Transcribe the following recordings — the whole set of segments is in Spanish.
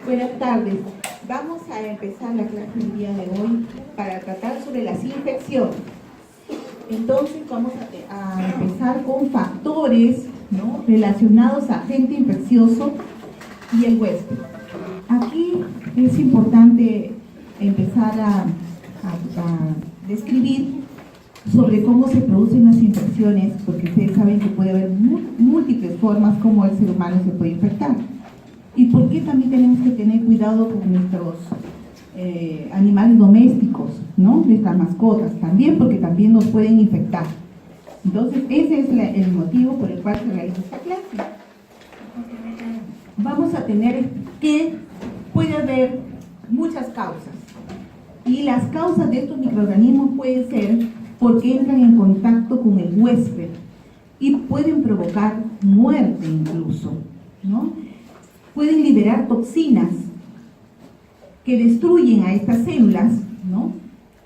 Buenas tardes. Vamos a empezar la clase del día de hoy para tratar sobre las infecciones. Entonces vamos a empezar con factores, ¿no?, relacionados a agente infeccioso y el huésped. Aquí es importante empezar a describir sobre cómo se producen las infecciones, porque ustedes saben que puede haber múltiples formas como el ser humano se puede infectar. Y por qué también tenemos que tener cuidado con nuestros animales domésticos, ¿no?, nuestras mascotas, también porque también nos pueden infectar. Entonces ese es el motivo por el cual se realiza esta clase. Vamos a tener que puede haber muchas causas, y las causas de estos microorganismos pueden ser porque entran en contacto con el huésped y pueden provocar muerte incluso, ¿no? Pueden liberar toxinas que destruyen a estas células, ¿no?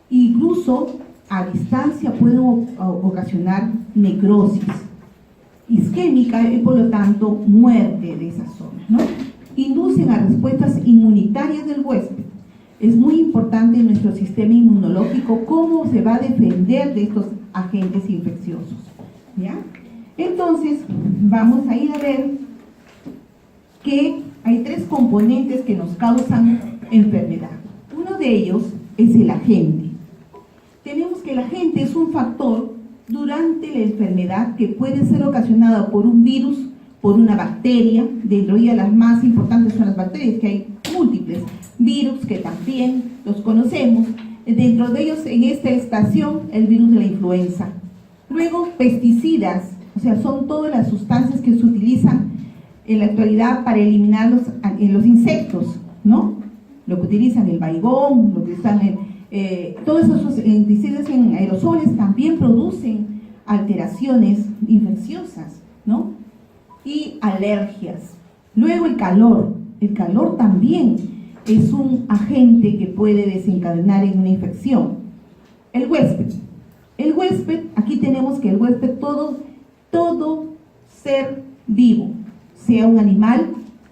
Incluso a distancia pueden ocasionar necrosis isquémica y por lo tanto muerte de esas zonas, ¿no? Inducen a respuestas inmunitarias del huésped. Es muy importante en nuestro sistema inmunológico cómo se va a defender de estos agentes infecciosos, ¿ya? Entonces vamos a ir a ver que hay tres componentes que nos causan enfermedad. Uno de ellos es el agente. Tenemos que el agente es un factor durante la enfermedad que puede ser ocasionado por un virus, por una bacteria. Dentro de ellas las más importantes son las bacterias, que hay múltiples virus que también los conocemos. Dentro de ellos, en esta estación, el virus de la influenza. Luego, pesticidas, o sea, son todas las sustancias que se utilizan en la actualidad para eliminar los insectos, ¿no? Lo que utilizan el baigón, lo que están todos esos insecticidas en aerosoles también producen alteraciones infecciosas, ¿no? Y alergias. Luego el calor también es un agente que puede desencadenar en una infección. El huésped, aquí tenemos que el huésped, todo ser vivo, sea un animal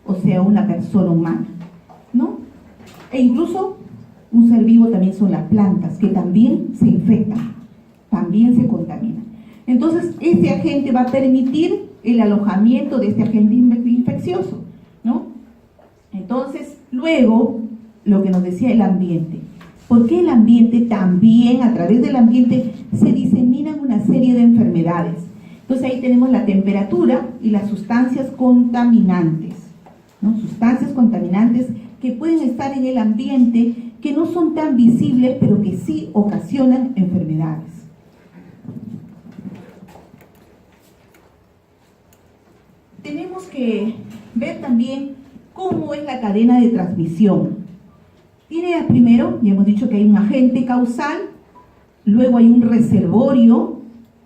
o sea una persona humana, ¿no? E incluso un ser vivo también son las plantas, que también se infectan, también se contaminan. Entonces, este agente va a permitir el alojamiento de este agente infeccioso, ¿no? Entonces, luego, lo que nos decía el ambiente. Porque el ambiente también, a través del ambiente, se diseminan una serie de enfermedades. Entonces, ahí tenemos la temperatura y las sustancias contaminantes, ¿no? Sustancias contaminantes que pueden estar en el ambiente, que no son tan visibles, pero que sí ocasionan enfermedades. Tenemos que ver también cómo es la cadena de transmisión. Tiene primero, ya hemos dicho que hay un agente causal, luego hay un reservorio,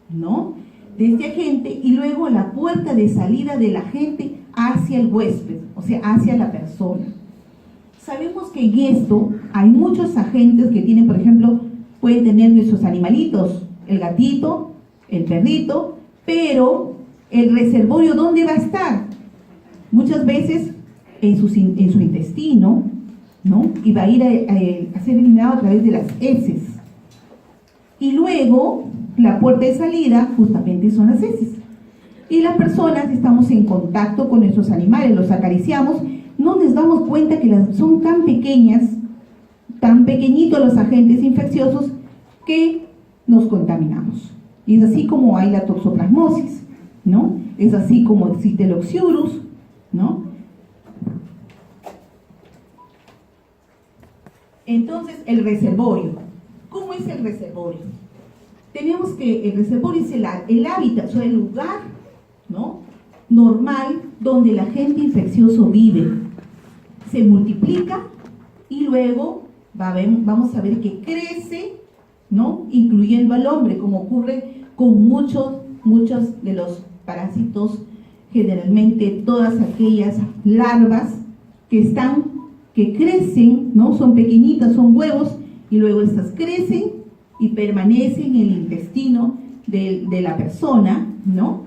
¿no?, de este agente, y luego la puerta de salida del agente hacia el huésped, o sea, hacia la persona. Sabemos que en esto hay muchos agentes que tienen, por ejemplo, pueden tener nuestros animalitos, el gatito, el perrito, pero el reservorio, ¿dónde va a estar? Muchas veces en su intestino, ¿no? Y va a ir a ser eliminado a través de las heces. Y luego, la puerta de salida justamente son las heces. Y las personas estamos en contacto con nuestros animales, los acariciamos, no nos damos cuenta que son tan pequeñas, tan pequeñitos los agentes infecciosos que nos contaminamos. Y es así como hay la toxoplasmosis, ¿no? Es así como existe el oxiurus, ¿no? Entonces, el reservorio. ¿Cómo es el reservorio? Tenemos que el reservorio es el hábitat, o sea, el lugar, ¿no?, normal donde el agente infeccioso vive. Se multiplica y luego vamos a ver que crece, ¿no?, incluyendo al hombre, como ocurre con muchos de los parásitos, generalmente todas aquellas larvas que crecen, ¿no?, son pequeñitas, son huevos, y luego estas crecen y permanecen en el intestino de la persona, ¿no?,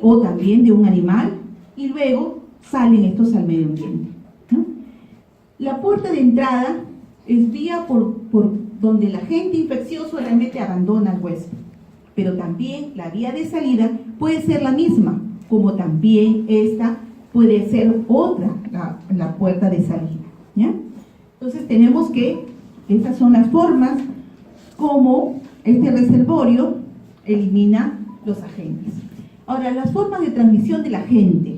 o también de un animal, y luego salen estos al medio ambiente, ¿no? La puerta de entrada es vía por donde el agente infeccioso realmente abandona al huésped, pero también la vía de salida puede ser la misma, como también esta puede ser otra, la puerta de salida, ¿ya? Entonces tenemos que, estas son las formas como este reservorio elimina los agentes. Ahora, las formas de transmisión del agente.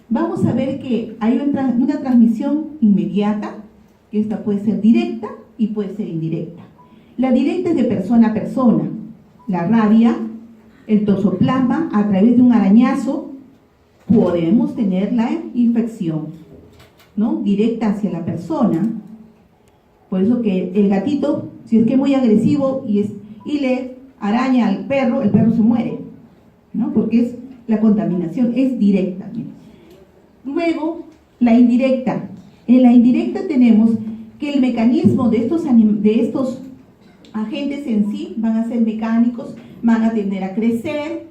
Vamos a ver que hay una transmisión inmediata, que esta puede ser directa y puede ser indirecta. La directa es de persona a persona. La rabia, el toxoplasma, a través de un arañazo, podemos tener la infección, ¿no? Directa hacia la persona. Por eso que el gatito, si es que es muy agresivo y le araña al perro, el perro se muere, ¿no? Porque la contaminación es directa. Luego, la indirecta. En la indirecta tenemos que el mecanismo de estos agentes en sí van a ser mecánicos, van a tender a crecer,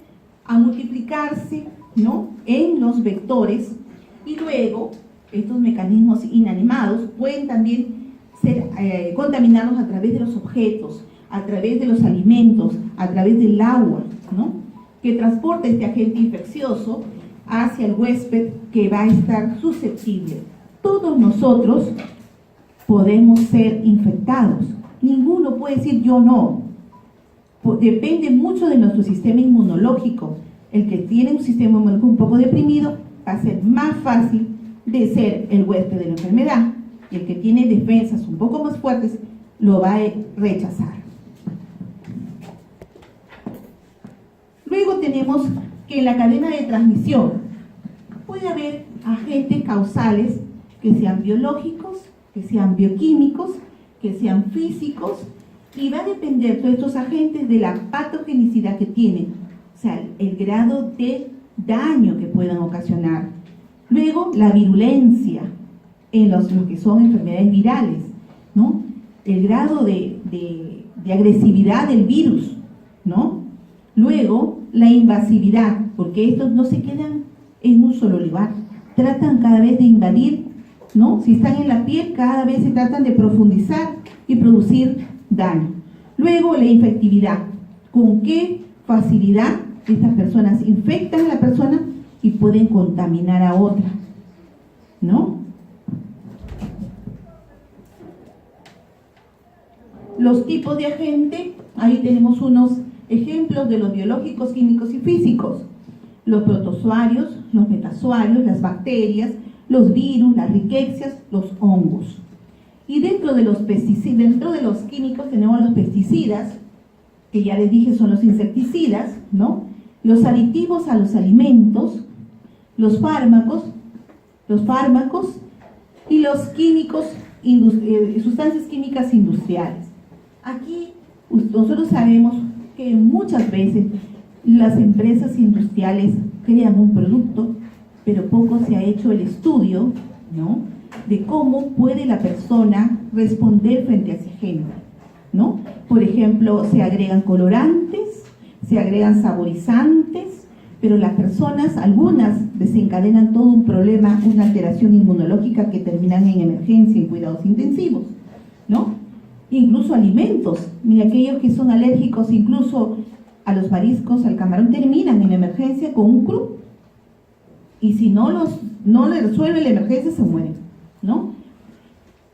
a multiplicarse, ¿no? En los vectores, y luego estos mecanismos inanimados pueden también ser contaminados a través de los objetos, a través de los alimentos, a través del agua, ¿no? Que transporta este agente infeccioso hacia el huésped que va a estar susceptible. Todos nosotros podemos ser infectados. Ninguno puede decir yo no. Depende mucho de nuestro sistema inmunológico. El que tiene un sistema inmunológico un poco deprimido va a ser más fácil de ser el huésped de la enfermedad, y el que tiene defensas un poco más fuertes lo va a rechazar. Luego tenemos que en la cadena de transmisión puede haber agentes causales que sean biológicos, que sean bioquímicos, que sean físicos, y va a depender todos estos agentes de la patogenicidad que tienen, o sea, el grado de daño que puedan ocasionar. Luego, la virulencia en los que son enfermedades virales, ¿no? El grado de agresividad del virus, ¿no? Luego, la invasividad, porque estos no se quedan en un solo lugar, tratan cada vez de invadir, ¿no? Si están en la piel, cada vez se tratan de profundizar y producir daño. Luego, la infectividad, con qué facilidad estas personas infectan a la persona y pueden contaminar a otra, ¿no? Los tipos de agente, ahí tenemos unos ejemplos de los biológicos, químicos y físicos. Los protozoarios, los metazoarios, las bacterias, los virus, las riquecias, los hongos. Y dentro de los químicos tenemos los pesticidas, que ya les dije son los insecticidas, ¿no? Los aditivos a los alimentos, los fármacos y los químicos, sustancias químicas industriales. Aquí nosotros sabemos que muchas veces las empresas industriales crean un producto, pero poco se ha hecho el estudio, ¿no?, de cómo puede la persona responder frente a ese agente, ¿no? Por ejemplo, se agregan colorantes, se agregan saborizantes, pero las personas, algunas desencadenan todo un problema, una alteración inmunológica que terminan en emergencia, en cuidados intensivos, ¿no? Incluso alimentos, mira, aquellos que son alérgicos incluso a los mariscos, al camarón, terminan en emergencia con un croup, y si no le resuelve la emergencia se mueren, ¿no?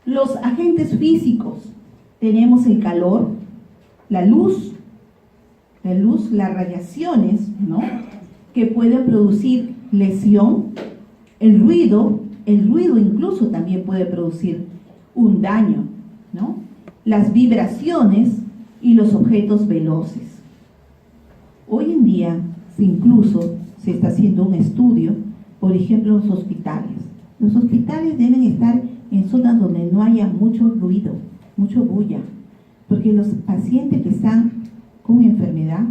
Los agentes físicos, tenemos el calor, la luz, las radiaciones, ¿no?, que pueden producir lesión, el ruido incluso también puede producir un daño, ¿no? Las vibraciones y los objetos veloces. Hoy en día, incluso se está haciendo un estudio, por ejemplo, los hospitales. Los hospitales deben estar en zonas donde no haya mucho ruido, mucho bulla, porque los pacientes que están con enfermedad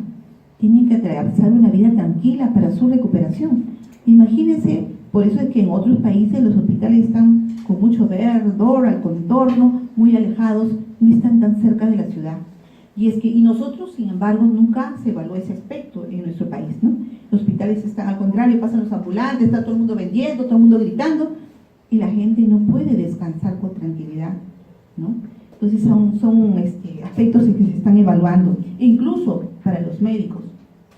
tienen que atravesar una vida tranquila para su recuperación. Imagínense, por eso es que en otros países los hospitales están con mucho verdor, al contorno, muy alejados, no están tan cerca de la ciudad. Y nosotros, sin embargo, nunca se evaluó ese aspecto en nuestro país, ¿no? Los hospitales están al contrario, pasan los ambulantes, está todo el mundo vendiendo, todo el mundo gritando, y la gente no puede descansar con tranquilidad, ¿no? Entonces son aspectos que se están evaluando, incluso para los médicos,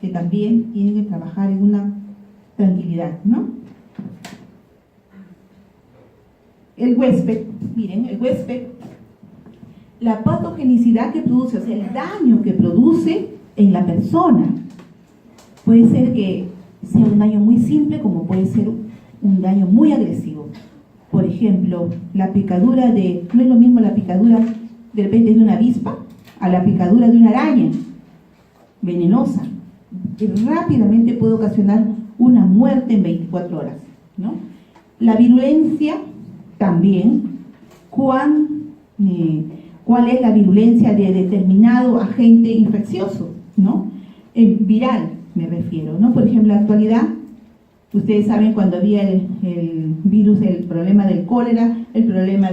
que también tienen que trabajar en una tranquilidad, ¿no? El huésped, miren, el huésped, la patogenicidad que produce, o sea, el daño que produce en la persona, puede ser que sea un daño muy simple, como puede ser un daño muy agresivo. Por ejemplo, la picadura no es lo mismo la picadura de repente de una avispa a la picadura de una araña venenosa, que rápidamente puede ocasionar una muerte en 24 horas, ¿no? La virulencia también, ¿cuál es la virulencia de determinado agente infeccioso, ¿no? Viral, me refiero, ¿no? Por ejemplo, en la actualidad, ustedes saben cuando había el virus, el problema del cólera, el problema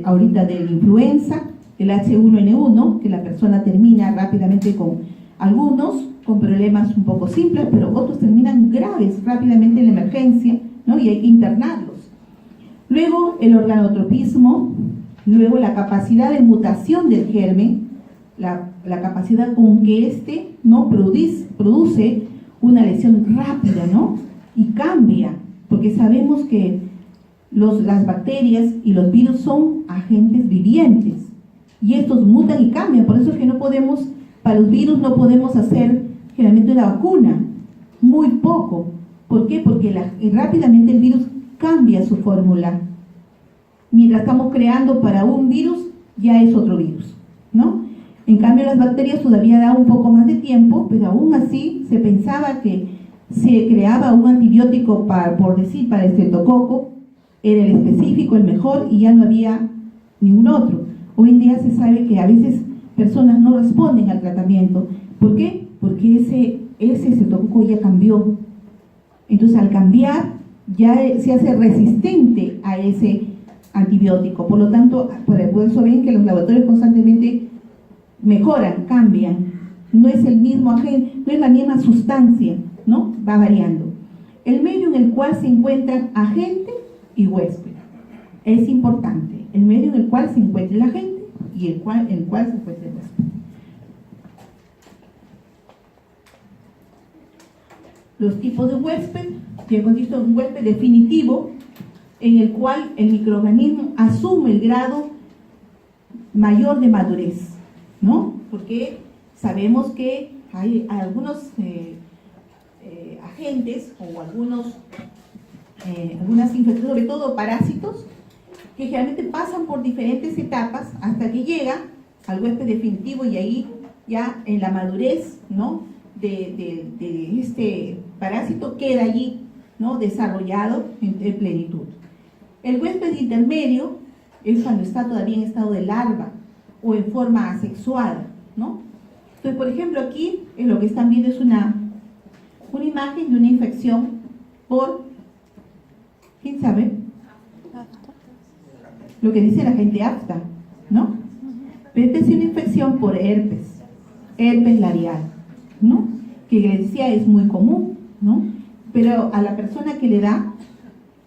ahorita de la influenza, el H1N1, que la persona termina rápidamente con algunos con problemas un poco simples, pero otros terminan graves rápidamente en la emergencia, ¿no? Y hay que internarlos. Luego el organotropismo, luego la capacidad de mutación del germen, la capacidad con que ¿no? produce una lesión rápida, ¿no? Y cambia, porque sabemos que las bacterias y los virus son agentes vivientes y estos mutan y cambian. Por eso es que para los virus no podemos hacer generalmente una vacuna, muy poco. ¿Por qué? Porque rápidamente el virus cambia su fórmula. Mientras estamos creando para un virus, ya es otro virus, ¿no? En cambio, las bacterias todavía da un poco más de tiempo, pero aún así se pensaba que se creaba un antibiótico para el estreptococo, era el específico, el mejor, y ya no había ningún otro. Hoy en día se sabe que a veces personas no responden al tratamiento. ¿Por qué? Porque ese estreptococo ya cambió. Entonces, al cambiar, ya se hace resistente a ese antibiótico. Por lo tanto, por eso ven que los laboratorios constantemente mejoran, cambian. No es el mismo agente, no es la misma sustancia, ¿no? Va variando. El medio en el cual se encuentran agente y huésped. Es importante. El medio en el cual se encuentra el agente y el cual se encuentra el huésped. Los tipos de huésped, que consiste en un huésped definitivo, en el cual el microorganismo asume el grado mayor de madurez, ¿no? Porque sabemos que hay algunos agentes o algunas infecciones, sobre todo parásitos, que generalmente pasan por diferentes etapas hasta que llega al huésped definitivo, y ahí ya en la madurez, ¿no? de este parásito queda allí, ¿no? Desarrollado en plenitud. El huésped intermedio es cuando está todavía en estado de larva o en forma asexuada, ¿no? Entonces, por ejemplo, aquí lo que están viendo es una imagen de una infección por, ¿quién sabe? Lo que dice la gente afta, ¿no? Pero esta es una infección por herpes labial, ¿no? Que les decía es muy común, ¿no? Pero a la persona que le da,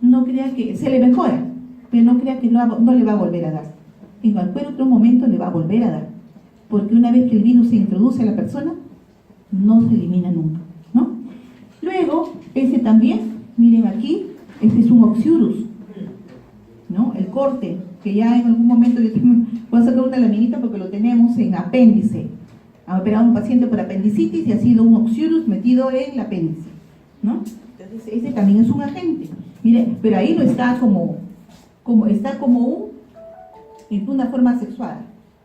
no crea que se le mejora, pero no crea que no le va a volver a dar. En cualquier otro momento le va a volver a dar, porque una vez que el virus se introduce a la persona, no se elimina nunca, ¿no? Luego, ese también, miren aquí, este es un oxiurus, ¿no? El corte, que ya en algún momento voy a sacar una laminita porque lo tenemos en apéndice. Han operado a un paciente por apendicitis y ha sido un oxiurus metido en el apéndice, ¿no? Entonces ese también es un agente. Mire, pero ahí no está en una forma sexual.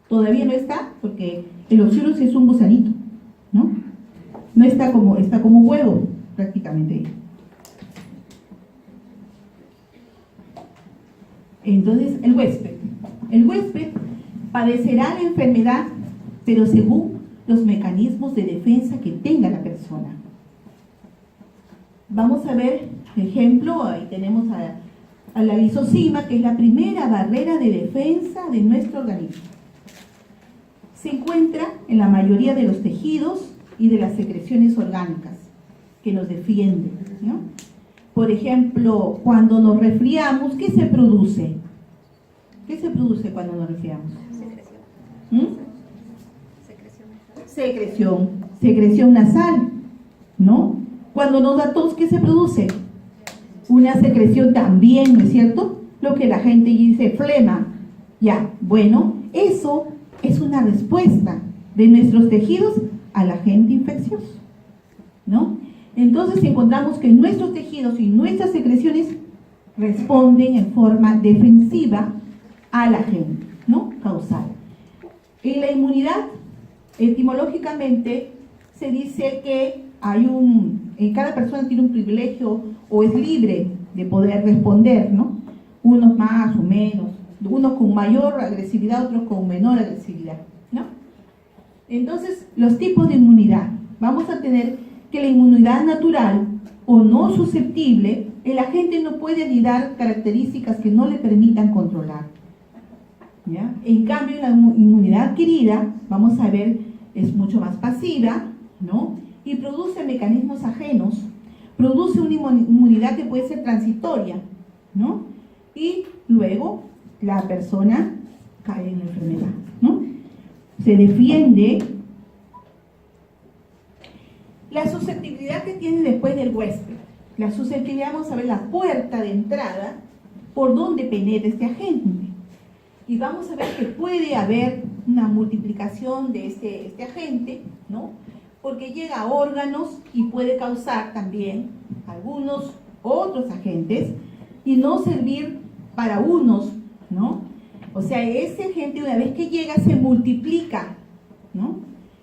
Todavía no está, porque el oxiurus es un gusanito, ¿no? No está como huevo prácticamente. Entonces, el huésped padecerá la enfermedad, pero según los mecanismos de defensa que tenga la persona. Vamos a ver, ejemplo, ahí tenemos a la lisozima, que es la primera barrera de defensa de nuestro organismo. Se encuentra en la mayoría de los tejidos y de las secreciones orgánicas que nos defienden, ¿no? Por ejemplo, cuando nos resfriamos, ¿qué se produce? ¿Qué se produce cuando nos resfriamos? Secreción nasal, ¿no? Cuando nos da tos, ¿qué se produce? Una secreción también, ¿no es cierto? Lo que la gente dice flema. Ya, bueno, eso es una respuesta de nuestros tejidos al agente infeccioso, ¿no? Entonces encontramos que nuestros tejidos y nuestras secreciones responden en forma defensiva al agente, ¿no? Causal. En la inmunidad, etimológicamente, se dice que cada persona tiene un privilegio o es libre de poder responder, ¿no? Unos más o menos, unos con mayor agresividad, otros con menor agresividad, ¿no? Entonces, los tipos de inmunidad. Vamos a tener que la inmunidad natural o no susceptible, el agente no puede ni dar características que no le permitan controlar, ¿ya? En cambio, la inmunidad adquirida, vamos a ver, es mucho más pasiva, ¿no? Y produce mecanismos ajenos, produce una inmunidad que puede ser transitoria, ¿no? Y luego la persona cae en la enfermedad, ¿no? Se defiende. La susceptibilidad que tiene después del huésped. La susceptibilidad, vamos a ver la puerta de entrada por donde penetra este agente. Y vamos a ver que puede haber una multiplicación de este agente, ¿no? Porque llega a órganos y puede causar también algunos otros agentes y no servir para unos, ¿no? O sea, ese agente una vez que llega se multiplica, ¿no?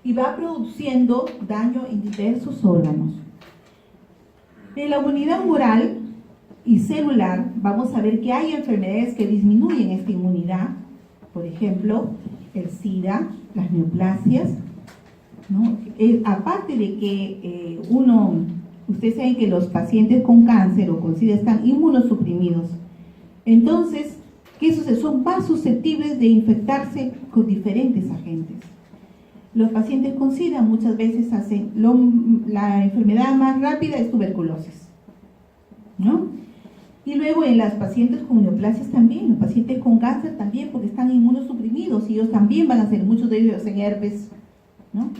Y va produciendo daño en diversos órganos. En la inmunidad humoral y celular vamos a ver que hay enfermedades que disminuyen esta inmunidad, por ejemplo, el SIDA, las neoplasias, ¿no? Aparte de que ustedes saben que los pacientes con cáncer o con SIDA están inmunosuprimidos. Entonces, ¿qué sucede? Son más susceptibles de infectarse con diferentes agentes. Los pacientes con SIDA muchas veces hacen la enfermedad más rápida es tuberculosis, ¿no? Y luego en las pacientes con neoplasias también, los pacientes con cáncer también, porque están inmunosuprimidos y ellos también van a hacer, muchos de ellos en herpes, ¿no?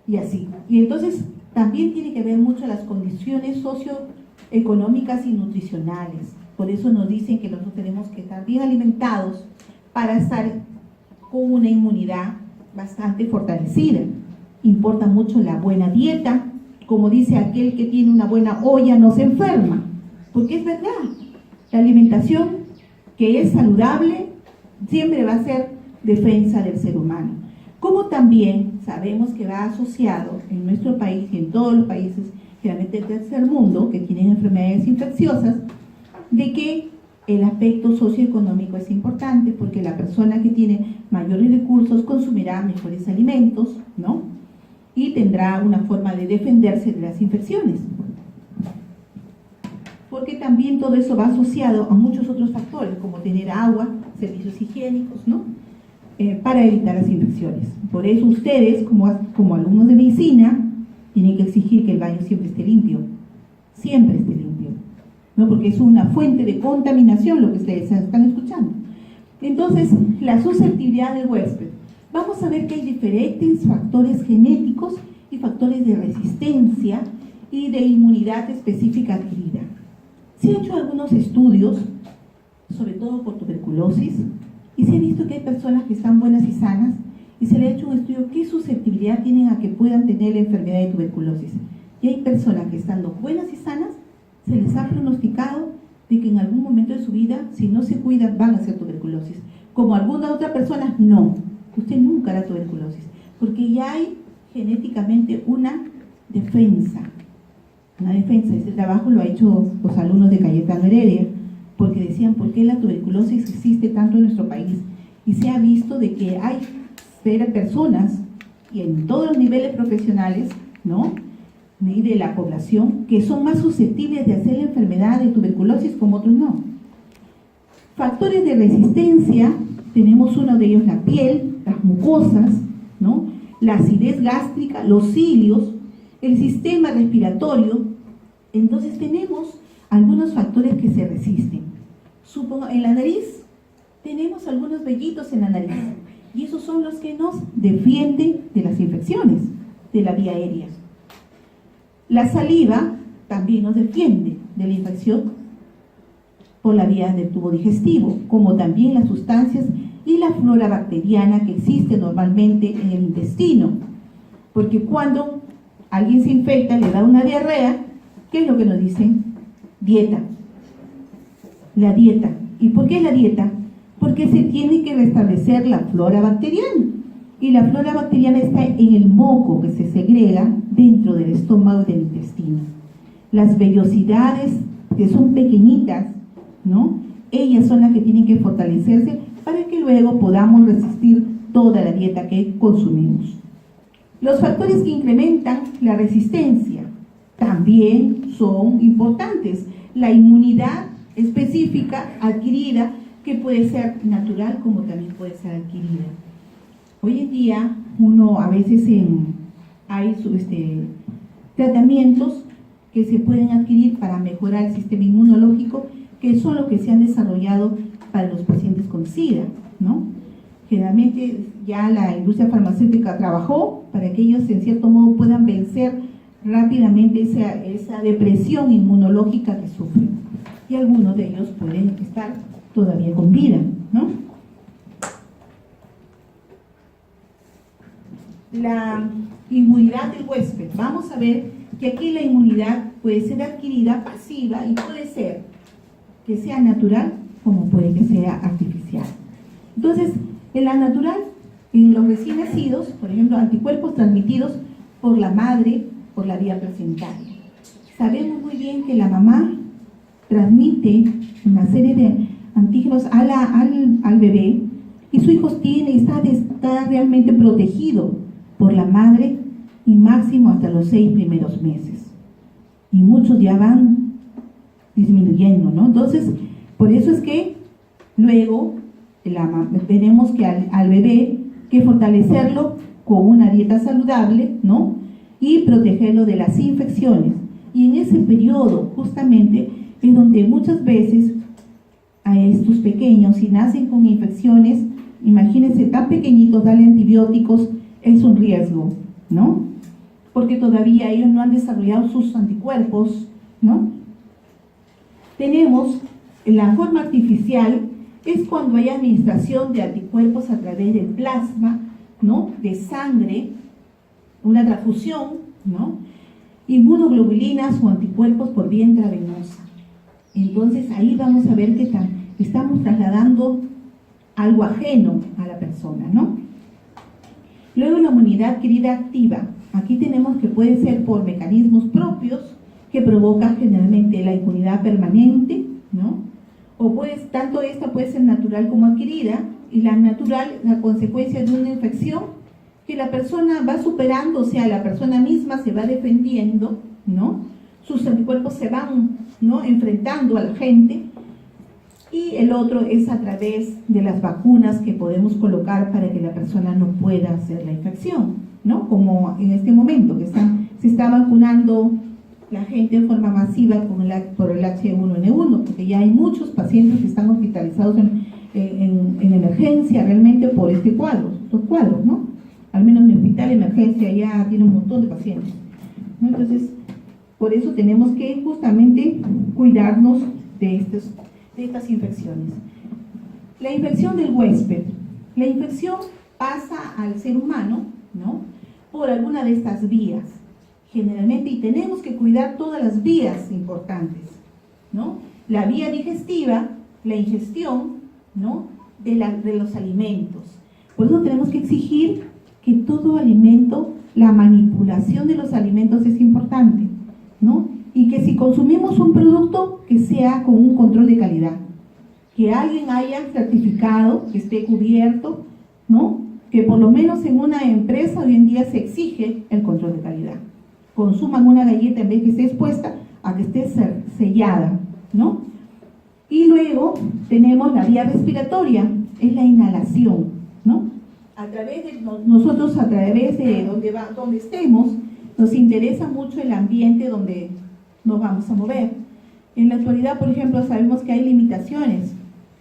Y así. Y entonces también tiene que ver mucho las condiciones socioeconómicas y nutricionales. Por eso nos dicen que nosotros tenemos que estar bien alimentados para estar con una inmunidad bastante fortalecida. Importa mucho la buena dieta, como dice aquel que tiene una buena olla no se enferma, porque es verdad, la alimentación que es saludable siempre va a ser defensa del ser humano. Como también sabemos que va asociado en nuestro país y en todos los países, generalmente del tercer mundo, que tienen enfermedades infecciosas, de que el aspecto socioeconómico es importante porque la persona que tiene mayores recursos consumirá mejores alimentos, ¿no? Y tendrá una forma de defenderse de las infecciones. Porque también todo eso va asociado a muchos otros factores, como tener agua, servicios higiénicos, ¿no? Para evitar las infecciones. Por eso ustedes, como alumnos de medicina, tienen que exigir que el baño siempre esté limpio. Siempre esté limpio, ¿no? Porque es una fuente de contaminación lo que ustedes están escuchando. Entonces, la susceptibilidad del huésped. Vamos a ver que hay diferentes factores genéticos y factores de resistencia y de inmunidad específica adquirida. Se han hecho algunos estudios, sobre todo por tuberculosis, y se ha visto que hay personas que están buenas y sanas, y se le ha hecho un estudio qué susceptibilidad tienen a que puedan tener la enfermedad de tuberculosis. Y hay personas que estando buenas y sanas, se les ha pronosticado de que en algún momento de su vida, si no se cuidan, van a hacer tuberculosis. Como alguna otra persona, no. Usted nunca hará tuberculosis, porque ya hay genéticamente una defensa. Una defensa. Ese trabajo lo han hecho los alumnos de Cayetano Heredia, porque decían, ¿por qué la tuberculosis existe tanto en nuestro país? Y se ha visto de que hay personas, y en todos los niveles profesionales, ¿no?, y de la población, que son más susceptibles de hacer la enfermedad de tuberculosis como otros no. Factores de resistencia, tenemos uno de ellos la piel, las mucosas, ¿no?, la acidez gástrica, los cilios, el sistema respiratorio. Entonces tenemos algunos factores que se resisten. Supongo, en la nariz tenemos algunos vellitos en la nariz y esos son los que nos defienden de las infecciones de la vía aérea. La saliva también nos defiende de la infección por la vía del tubo digestivo, como también las sustancias y la flora bacteriana que existe normalmente en el intestino. Porque cuando alguien se infecta, le da una diarrea, ¿qué es lo que nos dicen? Dieta. La dieta. ¿Y por qué la dieta? Porque se tiene que restablecer la flora bacteriana. Y la flora bacteriana está en el moco que se segrega dentro del estómago y del intestino. Las vellosidades, que son pequeñitas, ¿no? Ellas son las que tienen que fortalecerse para que luego podamos resistir toda la dieta que consumimos. Los factores que incrementan la resistencia también son importantes. La inmunidad específica adquirida, que puede ser natural como también puede ser adquirida. Hoy en día, a veces hay tratamientos que se pueden adquirir para mejorar el sistema inmunológico, que son los que se han desarrollado para los pacientes con SIDA, ¿no? Generalmente ya la industria farmacéutica trabajó para que ellos en cierto modo puedan vencer rápidamente esa depresión inmunológica que sufren. Y algunos de ellos pueden estar todavía con vida, ¿no? La inmunidad del huésped. Vamos a ver que aquí la inmunidad puede ser adquirida pasiva y puede ser que sea natural como puede que sea artificial. Entonces, en la natural, en los recién nacidos, por ejemplo, anticuerpos transmitidos por la madre, por la vía placentaria. Sabemos muy bien que la mamá transmite una serie de antígenos al bebé y su hijo está realmente protegido por la madre y máximo hasta los 6 primeros meses. Y muchos ya van disminuyendo, ¿no? Entonces, por eso es que luego tenemos que al bebé que fortalecerlo con una dieta saludable, ¿no? Y protegerlo de las infecciones. Y en ese periodo, justamente, es donde muchas veces a estos pequeños, si nacen con infecciones, imagínense, tan pequeñitos, darle antibióticos es un riesgo, ¿no? Porque todavía ellos no han desarrollado sus anticuerpos, ¿no? Tenemos la forma artificial, es cuando hay administración de anticuerpos a través del plasma, ¿no? De sangre, una transfusión, ¿no? Inmunoglobulinas o anticuerpos por vía intravenosa. Entonces ahí vamos a ver que estamos trasladando algo ajeno a la persona, ¿no? Luego la inmunidad adquirida activa. Aquí tenemos que puede ser por mecanismos propios que provocan generalmente la inmunidad permanente, ¿no? O tanto esta puede ser natural como adquirida, y la natural, la consecuencia de una infección que la persona va superando, o sea, la persona misma se va defendiendo, ¿no? Sus anticuerpos se van, ¿no?, enfrentando a la gente. Y el otro es a través de las vacunas que podemos colocar para que la persona no pueda hacer la infección, ¿no? Como en este momento que se está vacunando la gente de forma masiva por el H1N1, porque ya hay muchos pacientes que están hospitalizados en emergencia realmente por estos cuadros, ¿no? Al menos mi hospital de emergencia ya tiene un montón de pacientes, ¿no? Entonces, por eso tenemos que justamente cuidarnos de estas infecciones. La infección del huésped. La infección pasa al ser humano, ¿no?, por alguna de estas vías, generalmente, y tenemos que cuidar todas las vías importantes, ¿no? La vía digestiva, la ingestión, ¿no?, de los alimentos. Por eso tenemos que exigir que todo alimento, la manipulación de los alimentos es importante, ¿no? Y que si consumimos un producto, que sea con un control de calidad, que alguien haya certificado, que esté cubierto, ¿no? Que por lo menos en una empresa hoy en día se exige el control de calidad. Consuman una galleta en vez que esté expuesta a que esté sellada, ¿no? Y luego tenemos la vía respiratoria, es la inhalación, ¿no? Nosotros a través de donde estemos, nos interesa mucho el ambiente donde nos vamos a mover. En la actualidad, por ejemplo, sabemos que hay limitaciones.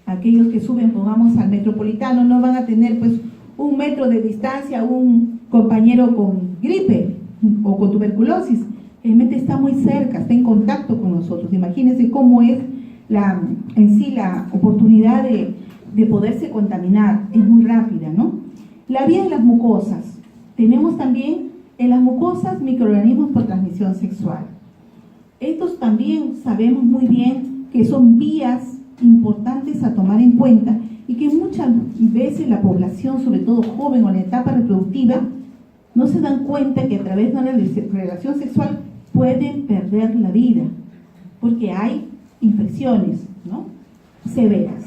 Aquellos que suben, pongamos, al metropolitano, no van a tener pues 1 metro de distancia a un compañero con gripe o con tuberculosis. Realmente está muy cerca, está en contacto con nosotros. Imagínense cómo es en sí la oportunidad de poderse contaminar, es muy rápida, ¿no? La vía de las mucosas. Tenemos también en las mucosas microorganismos por transmisión sexual. Estos también sabemos muy bien que son vías importantes a tomar en cuenta y que muchas veces la población, sobre todo joven o en la etapa reproductiva, no se dan cuenta que a través de una relación sexual pueden perder la vida, porque hay infecciones, ¿no?, severas,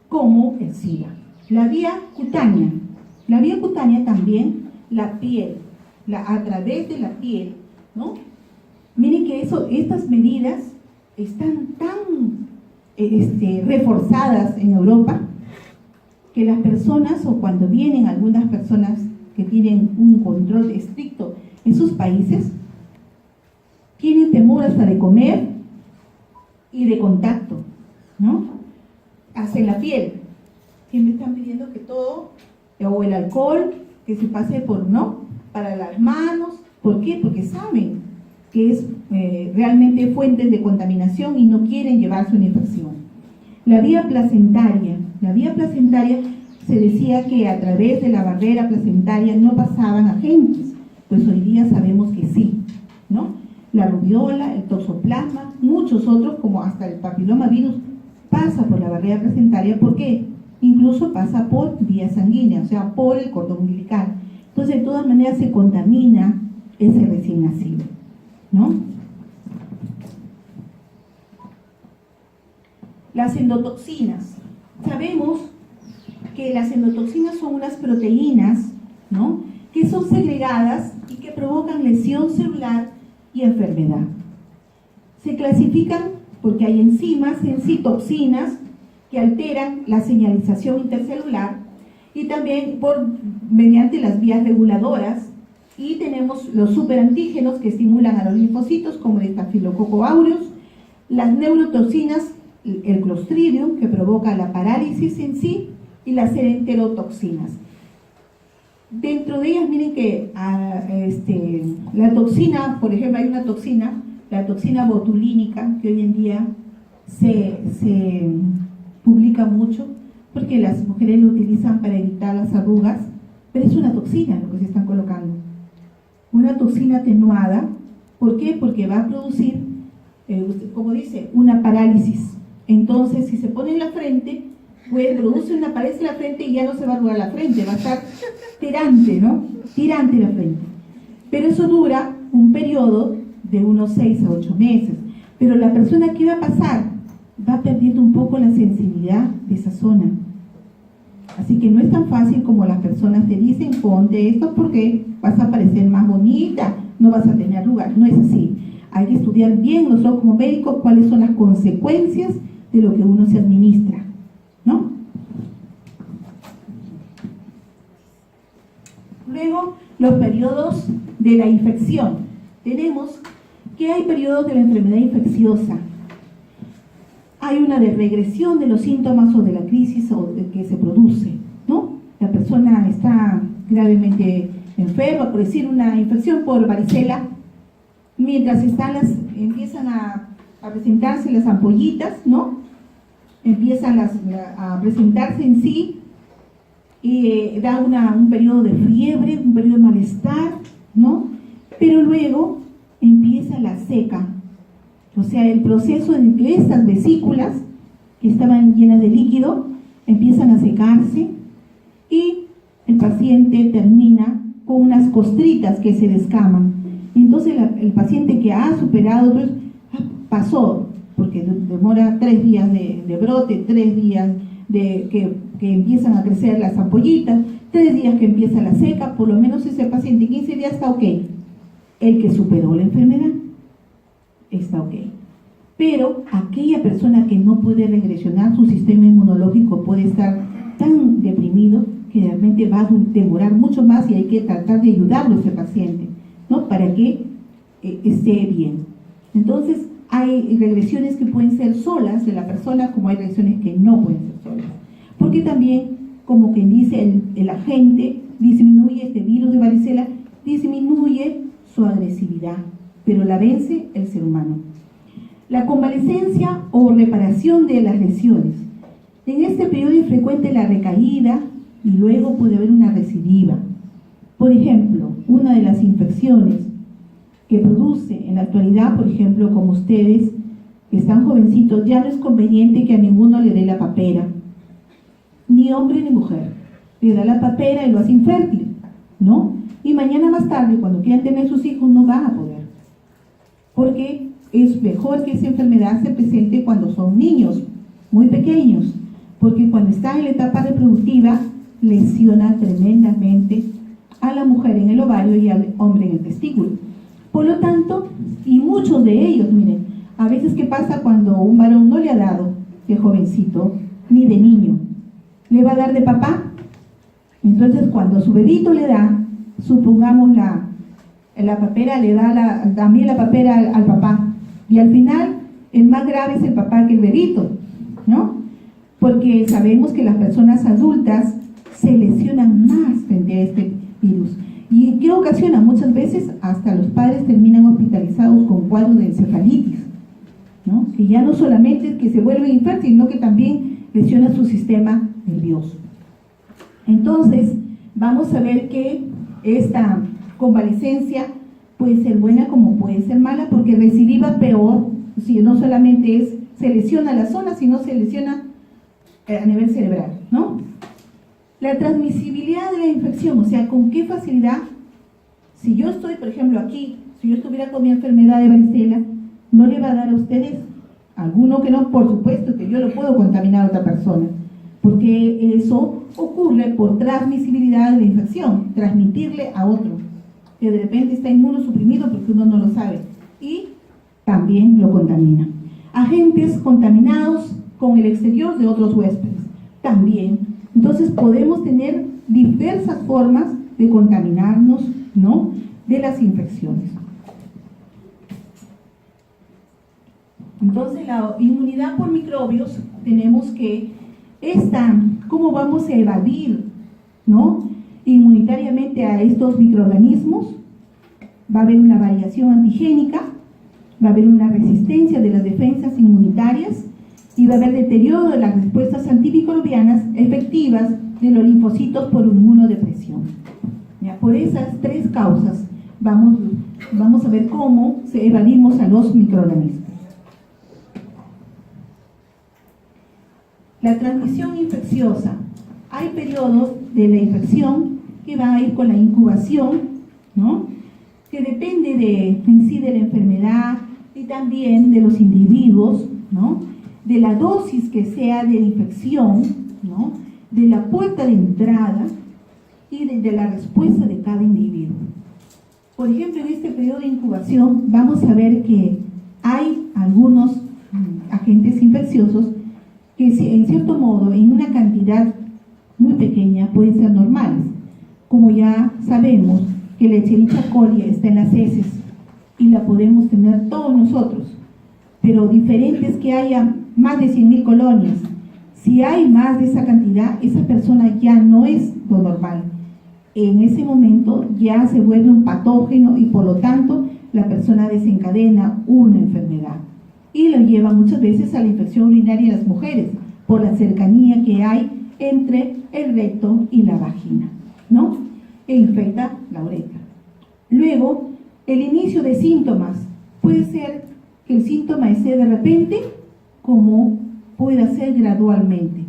como el SIDA. La vía cutánea también, la piel, a través de la piel, ¿no? Miren que estas medidas están tan reforzadas en Europa, que las personas, o cuando vienen algunas personas que tienen un control estricto en sus países, tienen temor hasta de comer y de contacto, ¿no?, hacia la piel. Siempre están pidiendo que todo, o el alcohol, que se pase por, ¿no?, para las manos. ¿Por qué? Porque saben que es realmente fuentes de contaminación y no quieren llevarse una infección. La vía placentaria se decía que a través de la barrera placentaria no pasaban agentes, pues hoy día sabemos que sí, ¿no? La rubiola, el toxoplasma, muchos otros, como hasta el papilomavirus, pasa por la barrera placentaria. ¿Por qué? Incluso pasa por vía sanguínea, o sea, por el cordón umbilical. Entonces, de todas maneras, se contamina ese recién nacido, ¿no? Las endotoxinas. Sabemos que las endotoxinas son unas proteínas, ¿no?, que son segregadas y que provocan lesión celular y enfermedad. Se clasifican porque hay enzimas, en sí toxinas, que alteran la señalización intercelular, y también mediante las vías reguladoras, y tenemos los superantígenos que estimulan a los linfocitos, como el Staphylococcus aureus, las neurotoxinas, el Clostridium, que provoca la parálisis en sí, y las enterotoxinas. Dentro de ellas, miren que la toxina, por ejemplo, hay una toxina, la toxina botulínica, que hoy en día se publica mucho, porque las mujeres lo utilizan para evitar las arrugas, pero es una toxina lo que se están colocando. Una toxina atenuada. ¿Por qué? Porque va a producir, como dice, una parálisis. Entonces, si se pone en la frente, pues produce una parálisis en la frente y ya no se va a arrugar la frente, va a estar tirante, ¿no? Tirante la frente. Pero eso dura un periodo de unos 6 a 8 meses. Pero la persona, ¿qué va a pasar? Va perdiendo un poco la sensibilidad de esa zona. Así que no es tan fácil como las personas te dicen, ponte esto porque vas a parecer más bonita, no vas a tener arrugas. No es así. Hay que estudiar bien nosotros como médicos cuáles son las consecuencias de lo que uno se administra, ¿no? Luego, los periodos de la infección. Tenemos que hay periodos de la enfermedad infecciosa. Hay una de regresión de los síntomas o de la crisis o de que se produce, ¿no? La persona está gravemente enferma, por decir una infección por varicela, mientras empiezan a presentarse las ampollitas, ¿no? Empiezan a presentarse en sí, y da un periodo de fiebre, un periodo de malestar, ¿no? Pero luego empieza la seca. O sea, el proceso en que estas vesículas, que estaban llenas de líquido, empiezan a secarse y el paciente termina con unas costritas que se descaman. Entonces el paciente que ha superado, pues, pasó, porque demora 3 días de brote, 3 días que empiezan a crecer las ampollitas, 3 días que empieza la seca, por lo menos ese paciente 15 días está ok. El que superó la enfermedad está ok. Pero aquella persona que no puede regresionar, su sistema inmunológico puede estar tan deprimido que realmente va a demorar mucho más, y hay que tratar de ayudarlo a ese paciente, ¿no?, para que esté bien. Entonces, Hay regresiones que pueden ser solas de la persona, como hay regresiones que no pueden ser solas. Porque también, como quien dice, el agente disminuye este virus de varicela, disminuye su agresividad, pero la vence el ser humano. La convalecencia o reparación de las lesiones. En este periodo es frecuente la recaída y luego puede haber una recidiva. Por ejemplo, una de las infecciones que produce en la actualidad, por ejemplo, como ustedes que están jovencitos, ya no es conveniente que a ninguno le dé la papera, ni hombre ni mujer. Le da la papera y lo hace infértil, ¿no? Y mañana más tarde, cuando quieran tener sus hijos, no van a poder. Porque es mejor que esa enfermedad se presente cuando son niños, muy pequeños, porque cuando están en la etapa reproductiva, lesiona tremendamente a la mujer en el ovario y al hombre en el testículo. Por lo tanto, y muchos de ellos, miren, a veces ¿qué pasa cuando un varón no le ha dado de jovencito, ni de niño? ¿Le va a dar de papá? Entonces, cuando su bebito le da, supongamos la papera, le da también la papera al papá. Y al final, el más grave es el papá que el bebito, ¿no? Porque sabemos que las personas adultas se lesionan más frente a este virus. ¿Y qué ocasiona? Muchas veces hasta los padres terminan hospitalizados con cuadros de encefalitis, ¿no? Que ya no solamente es que se vuelven infértiles, sino que también lesiona su sistema nervioso. Entonces, vamos a ver que esta convalecencia puede ser buena como puede ser mala, porque recidiva peor, si no solamente se lesiona la zona, sino se lesiona a nivel cerebral, ¿no? La transmisibilidad de la infección, o sea, con qué facilidad, si yo estoy, por ejemplo, aquí, si yo estuviera con mi enfermedad de varicela, ¿no le va a dar a ustedes? Alguno que no, por supuesto que yo lo puedo contaminar a otra persona, porque eso ocurre por transmisibilidad de la infección, transmitirle a otro, que de repente está inmunosuprimido porque uno no lo sabe, y también lo contamina. Agentes contaminados con el exterior de otros huéspedes, también. Entonces podemos tener diversas formas de contaminarnos, ¿no?, de las infecciones. Entonces la inmunidad por microbios, tenemos que ¿cómo vamos a evadir, ¿no?, inmunitariamente a estos microorganismos? Va a haber una variación antigénica, va a haber una resistencia de las defensas inmunitarias y va a haber deterioro de las respuestas antimicrobianas efectivas de los linfocitos por inmunodepresión. ¿Ya? Por esas tres causas vamos a ver cómo evadimos a los microorganismos. La transmisión infecciosa. Hay periodos de la infección que van a ir con la incubación, ¿no?, que depende en sí de la enfermedad y también de los individuos, ¿no?, de la dosis que sea de la infección, ¿no?, de la puerta de entrada y de la respuesta de cada individuo. Por ejemplo, en este periodo de incubación vamos a ver que hay algunos agentes infecciosos que en cierto modo, en una cantidad muy pequeña, pueden ser normales. Como ya sabemos que la Escherichia coli está en las heces y la podemos tener todos nosotros, pero diferente es que haya más de 100.000 colonias. Si hay más de esa cantidad, esa persona ya no es lo normal. En ese momento ya se vuelve un patógeno y por lo tanto la persona desencadena una enfermedad. Y lo lleva muchas veces a la infección urinaria en las mujeres, por la cercanía que hay entre el recto y la vagina, ¿no?, e infecta la uretra. Luego, el inicio de síntomas. Puede ser que el síntoma sea de repente, como puede ser gradualmente.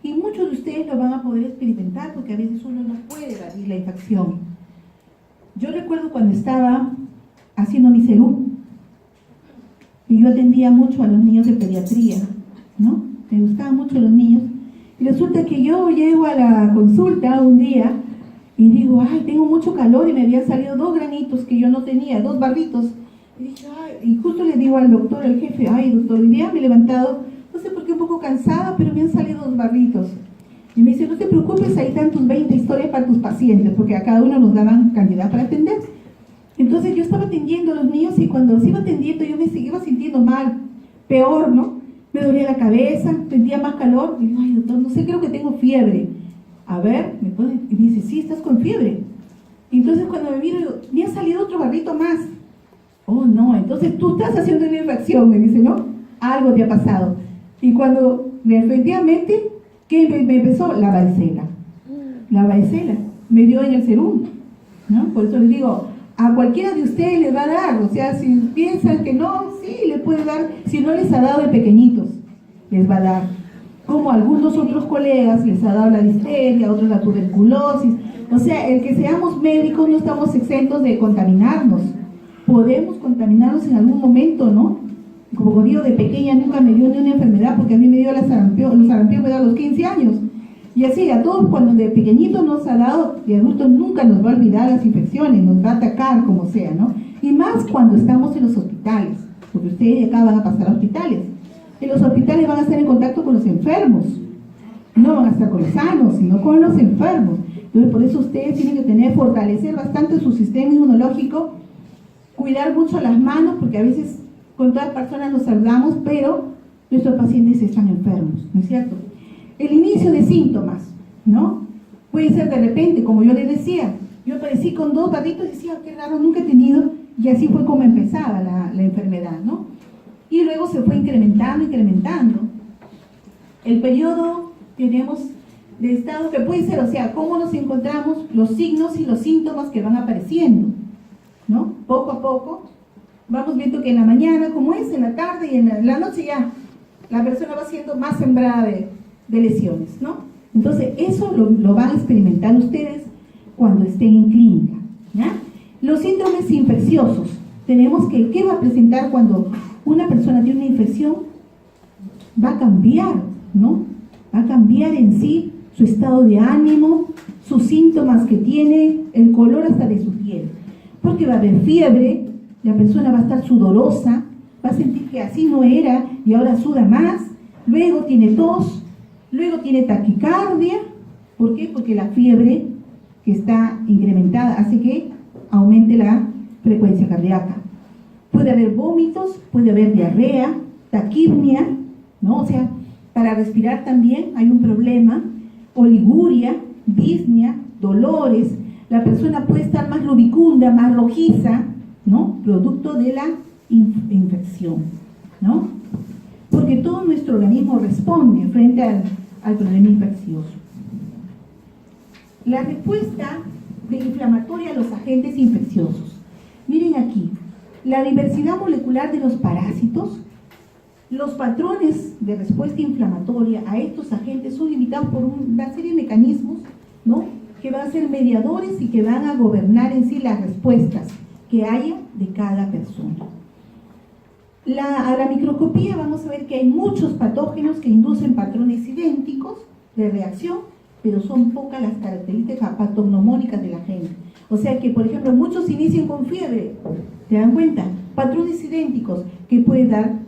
Y muchos de ustedes lo van a poder experimentar, porque a veces uno no puede evadir la infección. Yo recuerdo cuando estaba haciendo mi CERU, y yo atendía mucho a los niños de pediatría, ¿no? Me gustaban mucho los niños. Y resulta que yo llego a la consulta un día y digo, ay, tengo mucho calor, y me habían salido 2 granitos que yo no tenía, 2 barritos. Y dije, ay, y justo le digo al doctor, al jefe, ay, doctor, hoy día me he levantado, no sé por qué, un poco cansada, pero me han salido 2 barritos. Y me dice, no te preocupes, hay tantos 20 historias para tus pacientes, porque a cada uno nos daban cantidad para atender. Entonces yo estaba atendiendo a los niños y cuando los iba atendiendo yo me iba sintiendo mal, peor, ¿no? Me dolía la cabeza, sentía más calor. Y digo, ay, doctor, no sé, creo que tengo fiebre. A ver, y me dice, sí, estás con fiebre. Entonces cuando me miro, digo, me ha salido otro barrito más. Oh, no, entonces tú estás haciendo una infección, me dice, ¿no? Algo te ha pasado. Y cuando efectivamente, ¿qué me empezó? La varicela. La varicela me dio en el serum, ¿no? Por eso les digo, a cualquiera de ustedes les va a dar, o sea, si piensan que no, sí, les puede dar, si no les ha dado de pequeñitos, les va a dar. Como a algunos otros colegas les ha dado la difteria, a otros la tuberculosis. O sea, el que seamos médicos no estamos exentos de contaminarnos. Podemos contaminarnos en algún momento, ¿no? Como digo, de pequeña nunca me dio ni una enfermedad porque a mí me dio la sarampión, los sarampión me dio a los 15 años. Y así, a todos cuando de pequeñito nos ha dado, de adultos nunca nos va a olvidar las infecciones, nos va a atacar como sea, ¿no? Y más cuando estamos en los hospitales, porque ustedes acá van a pasar a hospitales. En los hospitales van a estar en contacto con los enfermos, no van a estar con los sanos, sino con los enfermos. Entonces, por eso ustedes tienen que fortalecer bastante su sistema inmunológico, cuidar mucho las manos, porque a veces con todas personas nos saludamos, pero nuestros pacientes están enfermos, ¿no es cierto? El inicio de síntomas, ¿no? Puede ser de repente, como yo les decía, yo aparecí con 2 barritos y decía, qué raro, nunca he tenido, y así fue como empezaba la enfermedad, ¿no? Y luego se fue incrementando. El periodo tenemos de estado que puede ser, o sea, cómo nos encontramos, los signos y los síntomas que van apareciendo, ¿no? Poco a poco, vamos viendo que en la mañana, como es, en la tarde y en la noche ya, la persona va siendo más sembrada de lesiones, ¿no? Entonces, eso lo van a experimentar ustedes cuando estén en clínica, ¿ya? Los síntomas infecciosos, tenemos que, ¿qué va a presentar cuando una persona tiene una infección? Va a cambiar, ¿no? Va a cambiar en sí su estado de ánimo, sus síntomas que tiene, el color hasta de su piel, porque va a haber fiebre, la persona va a estar sudorosa, va a sentir que así no era y ahora suda más, luego tiene tos, luego tiene taquicardia. ¿Por qué? Porque la fiebre que está incrementada hace que aumente la frecuencia cardíaca. Puede haber vómitos, puede haber diarrea, taquipnea, ¿no? O sea, para respirar también hay un problema, oliguria, disnea, dolores. La persona puede estar más rubicunda, más rojiza, ¿no? Producto de la infección, ¿no? Porque todo nuestro organismo responde frente al problema infeccioso. La respuesta inflamatoria a los agentes infecciosos. Miren aquí, la diversidad molecular de los parásitos, los patrones de respuesta inflamatoria a estos agentes son limitados por una serie de mecanismos, ¿no? Que van a ser mediadores y que van a gobernar en sí las respuestas que haya de cada persona. A la microscopía vamos a ver que hay muchos patógenos que inducen patrones idénticos de reacción, pero son pocas las características patognomónicas de la gente. O sea que, por ejemplo, muchos inician con fiebre, ¿te dan cuenta? Patrones idénticos que puede dar,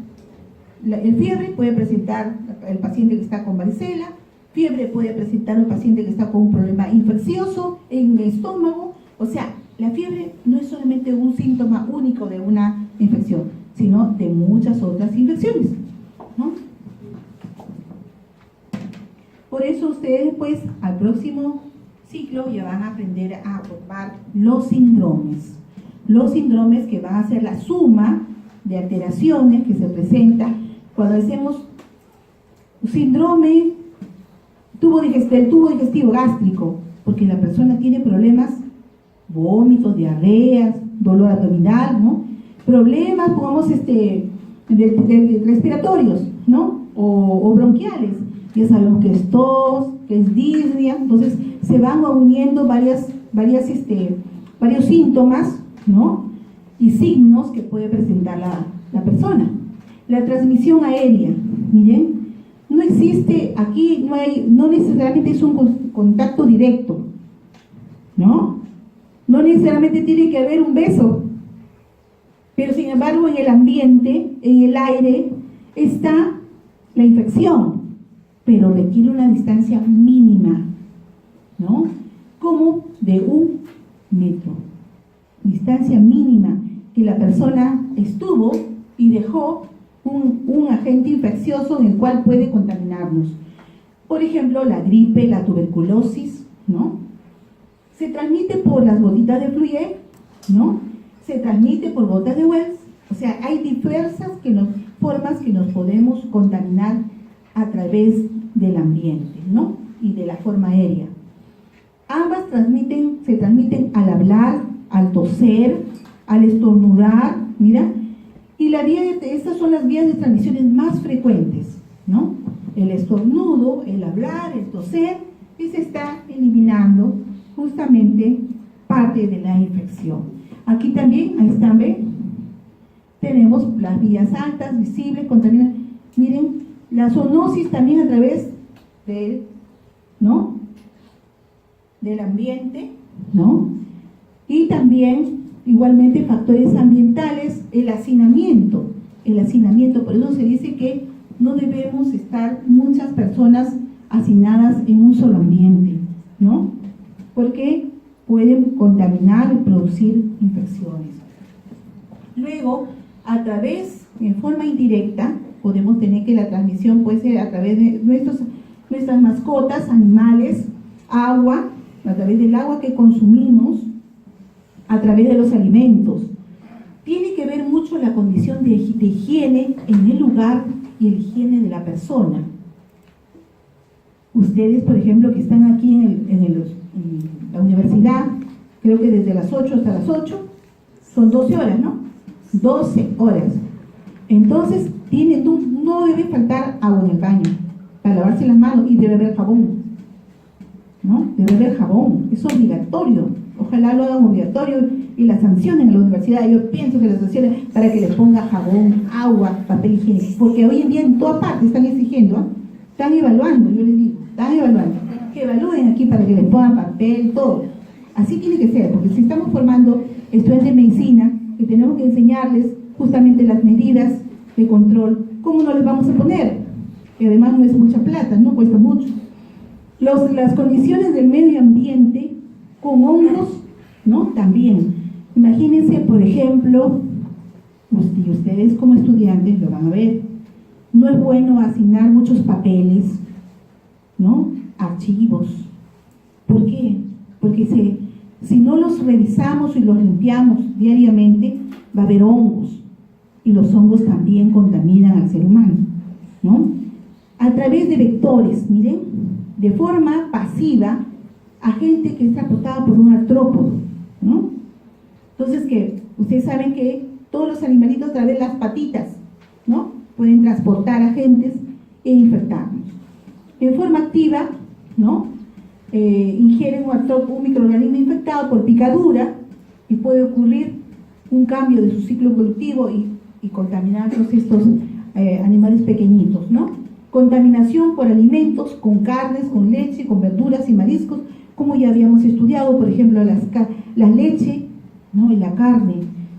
el fiebre puede presentar el paciente que está con varicela, fiebre puede presentar el paciente que está con un problema infeccioso en el estómago. O sea, la fiebre no es solamente un síntoma único de una infección, sino de muchas otras infecciones, ¿no? Por eso ustedes, pues, al próximo ciclo ya van a aprender a formar los síndromes. Los síndromes que van a ser la suma de alteraciones que se presentan cuando hacemos síndrome del tubo digestivo gástrico, porque la persona tiene problemas, vómitos, diarreas, dolor abdominal, ¿no? Problemas, pongamos, respiratorios, ¿no? O bronquiales. Ya sabemos que es tos, que es disnea. Entonces se van uniendo varios síntomas, ¿no? Y signos que puede presentar la persona. La transmisión aérea, miren, no existe, aquí no necesariamente es un contacto directo, ¿no? No necesariamente tiene que haber un beso, pero sin embargo en el ambiente, en el aire, está la infección, pero requiere una distancia mínima, ¿no? Como de 1 metro. distancia mínima que la persona estuvo y dejó un agente infeccioso en el cual puede contaminarnos. Por ejemplo, la gripe, la tuberculosis, ¿no? Se transmite por las gotitas de fluye, ¿no? Se transmite por gotas de Wells. O sea, hay diversas formas que nos podemos contaminar a través del ambiente, ¿no? Y de la forma aérea. Ambas se transmiten al hablar, al toser, al estornudar, mira. Y estas son las vías de transmisiones más frecuentes, ¿no? El estornudo, el hablar, el toser, y se está eliminando justamente parte de la infección. Aquí también, ahí están, ¿ven? Tenemos las vías altas, visibles, contaminadas. Miren, la zoonosis también a través ¿no? del ambiente, ¿no? Y también, igualmente, factores ambientales, el hacinamiento, por eso se dice que no debemos estar muchas personas hacinadas en un solo ambiente, ¿no? Porque pueden contaminar y producir infecciones. Luego, a través, en forma indirecta, podemos tener que la transmisión puede ser a través de nuestras mascotas, animales, agua, a través del agua que consumimos, a través de los alimentos. Tiene que ver mucho la condición de higiene en el lugar y el higiene de la persona. Ustedes, por ejemplo, que están aquí en la universidad, creo que desde las 8 hasta las 8, son 12 horas, ¿no? 12 horas. Entonces, no debe faltar agua en el baño para lavarse las manos y debe haber jabón, ¿no? Debe haber jabón, es obligatorio. Ojalá lo hagan obligatorio y las sancionen en la universidad. Yo pienso que las sanciones para que les ponga jabón, agua, papel higiénico, porque hoy en día en toda parte están exigiendo, ¿eh? Están evaluando, yo les digo, están evaluando, que evalúen aquí para que les pongan papel, todo. Así tiene que ser, porque si estamos formando estudiantes de medicina, que tenemos que enseñarles justamente las medidas de control, ¿cómo no les vamos a poner? Que además no es mucha plata, no cuesta mucho. Las condiciones del medio ambiente con hongos, ¿no? También. Imagínense, por ejemplo, y ustedes como estudiantes lo van a ver, no es bueno asignar muchos papeles, ¿no? Archivos. ¿Por qué? Porque si no los revisamos y los limpiamos diariamente, va a haber hongos. Y los hongos también contaminan al ser humano, ¿no? A través de vectores, miren, de forma pasiva, a gente que es transportada por un artrópodo, ¿no? Entonces, que ustedes saben que todos los animalitos a través de las patitas, ¿no? Pueden transportar agentes e infectarnos. En forma activa, ¿no? Ingieren un microorganismo infectado por picadura y puede ocurrir un cambio de su ciclo evolutivo y contaminar todos estos animales pequeñitos, ¿no? Contaminación por alimentos, con carnes, con leche, con verduras y mariscos, como ya habíamos estudiado, por ejemplo, la leche, ¿no? Y la carne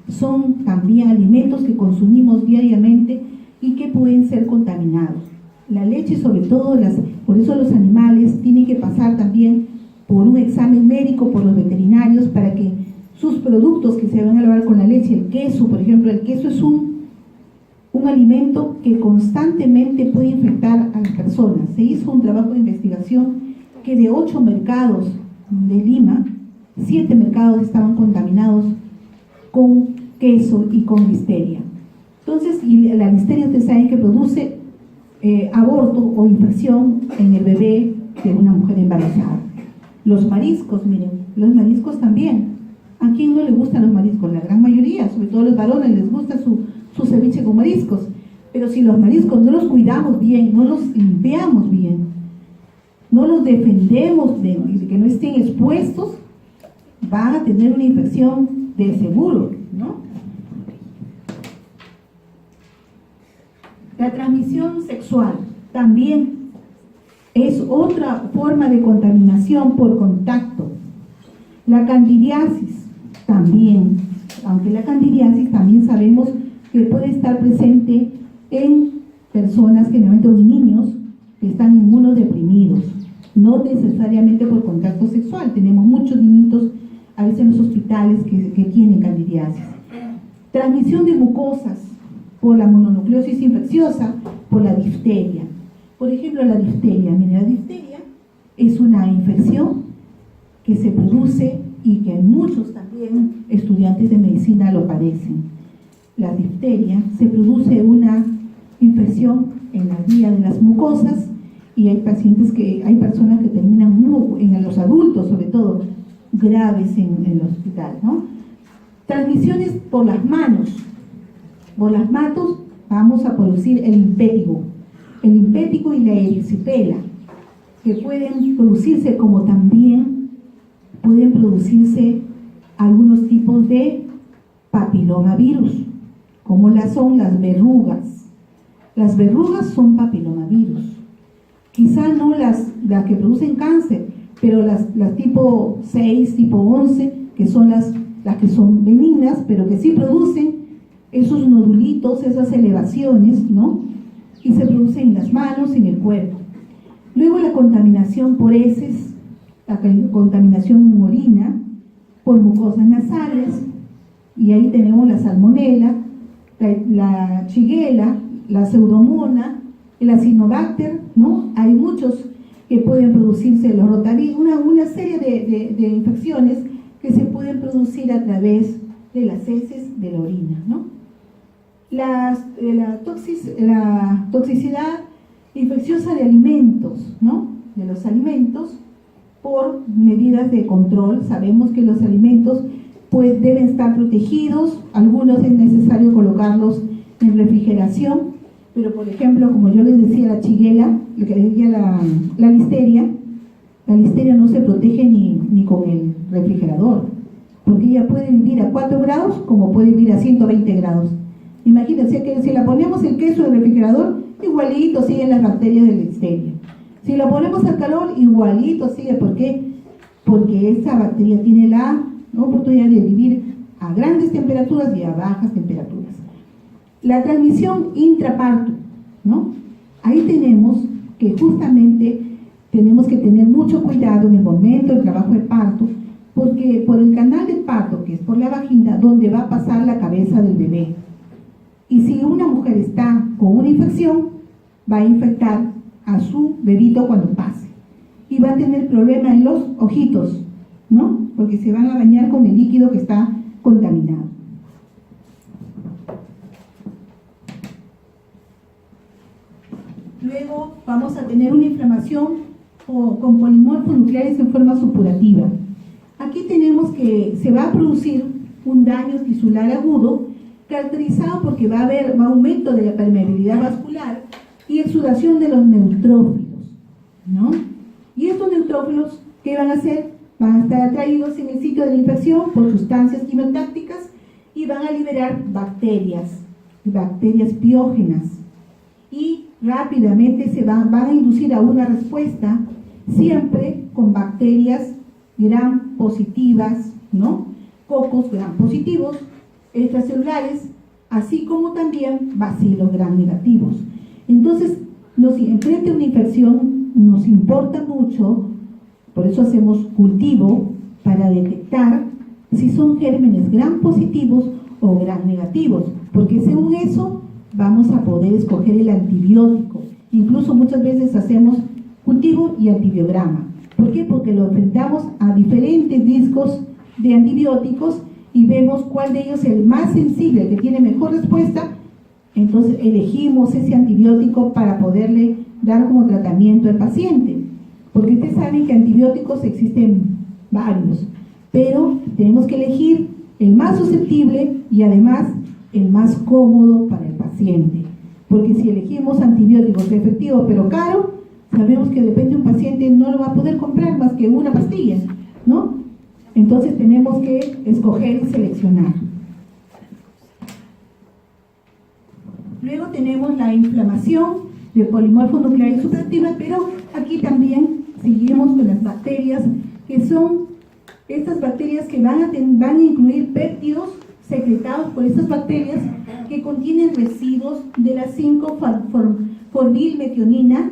son también alimentos que consumimos diariamente y que pueden ser contaminados. La leche, sobre todo, por eso los animales tienen que pasar también por un examen médico por los veterinarios para que sus productos que se van a elaborar con la leche, el queso, por ejemplo, el queso es un alimento que constantemente puede infectar a las personas. Se hizo un trabajo de investigación que de 8 mercados de Lima, 7 mercados estaban contaminados con queso y con listeria. Entonces, y la listeria ustedes saben que produce aborto o infección en el bebé de una mujer embarazada. Los mariscos, miren, los mariscos también. ¿A quién no le gustan los mariscos? La gran mayoría, sobre todo los varones, les gusta su ceviche con mariscos. Pero si los mariscos no los cuidamos bien, no los limpiamos bien, no los defendemos de que no estén expuestos, van a tener una infección de seguro, ¿no? La transmisión sexual también es otra forma de contaminación por contacto. La candidiasis también, aunque la candidiasis también sabemos que puede estar presente en personas, generalmente los niños, que están inmunodeprimidos, no necesariamente por contacto sexual. Tenemos muchos niñitos a veces en los hospitales que tienen candidiasis. Transmisión de mucosas por la mononucleosis infecciosa, por la difteria. Por ejemplo, la difteria. Mira, la difteria es una infección que se produce y que muchos también estudiantes de medicina lo padecen. La difteria se produce una infección en la vía de las mucosas y hay personas que terminan en los adultos, sobre todo, graves en el hospital, ¿no? Transmisiones por las manos. Por las manos vamos a producir el impétigo y la erisipela, que pueden producirse, como también pueden producirse algunos tipos de papilomavirus, como son las verrugas. Las verrugas son papilomavirus. Quizá no las que producen cáncer, pero las tipo 6, tipo 11, que son las que son benignas, pero que sí producen esos nodulitos, esas elevaciones, ¿no? Y se producen en las manos y en el cuerpo. Luego la contaminación por heces, la contaminación en orina, por mucosas nasales, y ahí tenemos la salmonela, la shigella, la pseudomonas, el acinobacter, ¿no? Hay muchos que pueden producirse, los rotavirus, una serie de infecciones que se pueden producir a través de las heces de la orina, ¿no? La toxicidad infecciosa de alimentos, ¿no? De los alimentos, por medidas de control. Sabemos que los alimentos pues deben estar protegidos, algunos es necesario colocarlos en refrigeración, pero por ejemplo, como yo les decía, la shigella, lo que les decía la listeria no se protege ni con el refrigerador, porque ella puede vivir a 4 grados como puede vivir a 120 grados. Imagínense que si la ponemos el queso en el refrigerador, igualito siguen las bacterias de la listeria. Si la ponemos al calor, igualito sigue. ¿Por qué? Porque esa bacteria tiene la oportunidad de vivir a grandes temperaturas y a bajas temperaturas. La transmisión intraparto, ¿no? Ahí tenemos que justamente tenemos que tener mucho cuidado en el momento del trabajo de parto, porque por el canal de parto, que es por la vagina, donde va a pasar la cabeza del bebé. Y si una mujer está con una infección, va a infectar a su bebito cuando pase. Y va a tener problema en los ojitos, ¿no? Porque se van a bañar con el líquido que está contaminado. Luego vamos a tener una inflamación con polimorfos nucleares en forma supurativa. Aquí tenemos que se va a producir un daño tisular agudo, caracterizado porque va a haber un aumento de la permeabilidad vascular y exudación de los neutrófilos, ¿no? Y estos neutrófilos, ¿qué van a hacer? Van a estar atraídos en el sitio de la infección por sustancias quimiotácticas y van a liberar bacterias piógenas, y rápidamente van a inducir a una respuesta, siempre con bacterias gram positivas, ¿no? Cocos gram positivos, extracelulares, así como también bacilos gram negativos. Entonces, frente a una infección nos importa mucho, por eso hacemos cultivo para detectar si son gérmenes gram positivos o gram negativos, porque según eso vamos a poder escoger el antibiótico. Incluso muchas veces hacemos cultivo y antibiograma. ¿Por qué? Porque lo enfrentamos a diferentes discos de antibióticos y vemos cuál de ellos es el más sensible, el que tiene mejor respuesta. Entonces elegimos ese antibiótico para poderle dar como tratamiento al paciente. Porque ustedes saben que antibióticos existen varios, pero tenemos que elegir el más susceptible y además el más cómodo para el paciente. Porque si elegimos antibióticos efectivos pero caros, sabemos que depende de un paciente no lo va a poder comprar más que una pastilla, ¿no? Entonces tenemos que escoger y seleccionar. Luego tenemos la inflamación de polimorfos nucleares superativa, pero aquí también seguimos con las bacterias, que son estas bacterias que van a incluir péptidos secretados por estas bacterias que contienen residuos de la 5-formilmetionina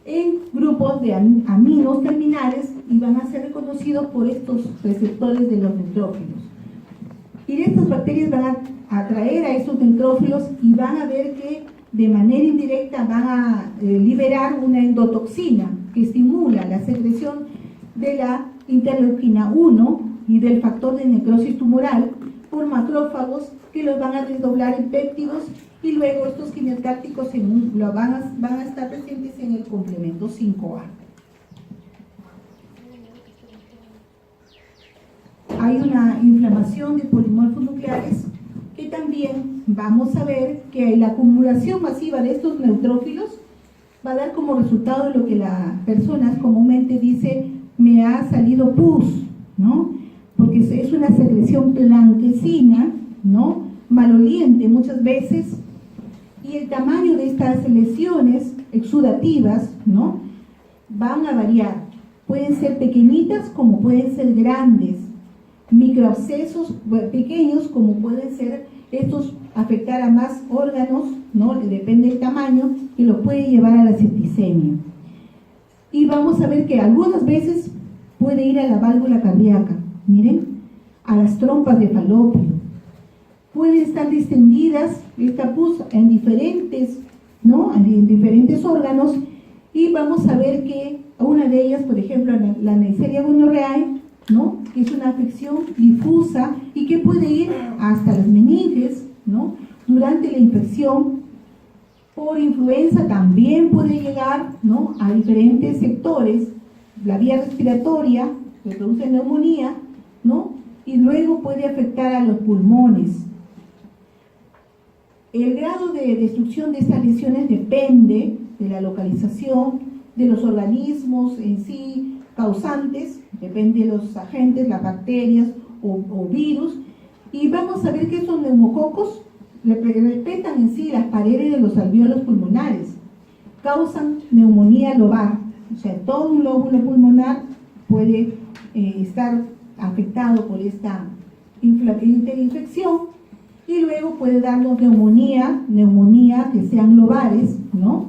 en grupos de aminos terminales y van a ser reconocidos por estos receptores de los neutrófilos. Y estas bacterias van a atraer a estos neutrófilos y van a ver que de manera indirecta van a liberar una endotoxina que estimula la secreción de la interleuquina 1 y del factor de necrosis tumoral por macrófagos que los van a desdoblar en péptidos, y luego estos quimiotácticos van a estar presentes en el complemento 5A. Hay una inflamación de polimorfos nucleares que también vamos a ver que la acumulación masiva de estos neutrófilos va a dar como resultado lo que la persona comúnmente dice: me ha salido pus, ¿no? Porque es una secreción blanquecina, ¿no? Maloliente muchas veces, y el tamaño de estas lesiones exudativas, ¿no?, van a variar. Pueden ser pequeñitas como pueden ser grandes, microabscesos pequeños como pueden ser estos afectar a más órganos, ¿no?, depende del tamaño, que los puede llevar a la septicemia. Y vamos a ver que algunas veces puede ir a la válvula cardíaca, miren, a las trompas de falopio. Pueden estar distendidas esta pus en diferentes, ¿no?, en diferentes órganos, y vamos a ver que una de ellas, por ejemplo, la Neisseria gonorrhoeae, ¿no?, que es una afección difusa y que puede ir hasta las meninges, ¿no?, durante la infección. Por influenza también puede llegar, ¿no?, a diferentes sectores, la vía respiratoria, que produce neumonía, ¿no?, y luego puede afectar a los pulmones. El grado de destrucción de estas lesiones depende de la localización, de los organismos en sí causantes, depende de los agentes, las bacterias o virus, y vamos a ver que estos neumococos respetan en sí las paredes de los alvéolos pulmonares, causan neumonía lobar, o sea, todo un lóbulo pulmonar puede estar afectado por esta infección, y luego puede darnos neumonía que sean lobares, ¿no?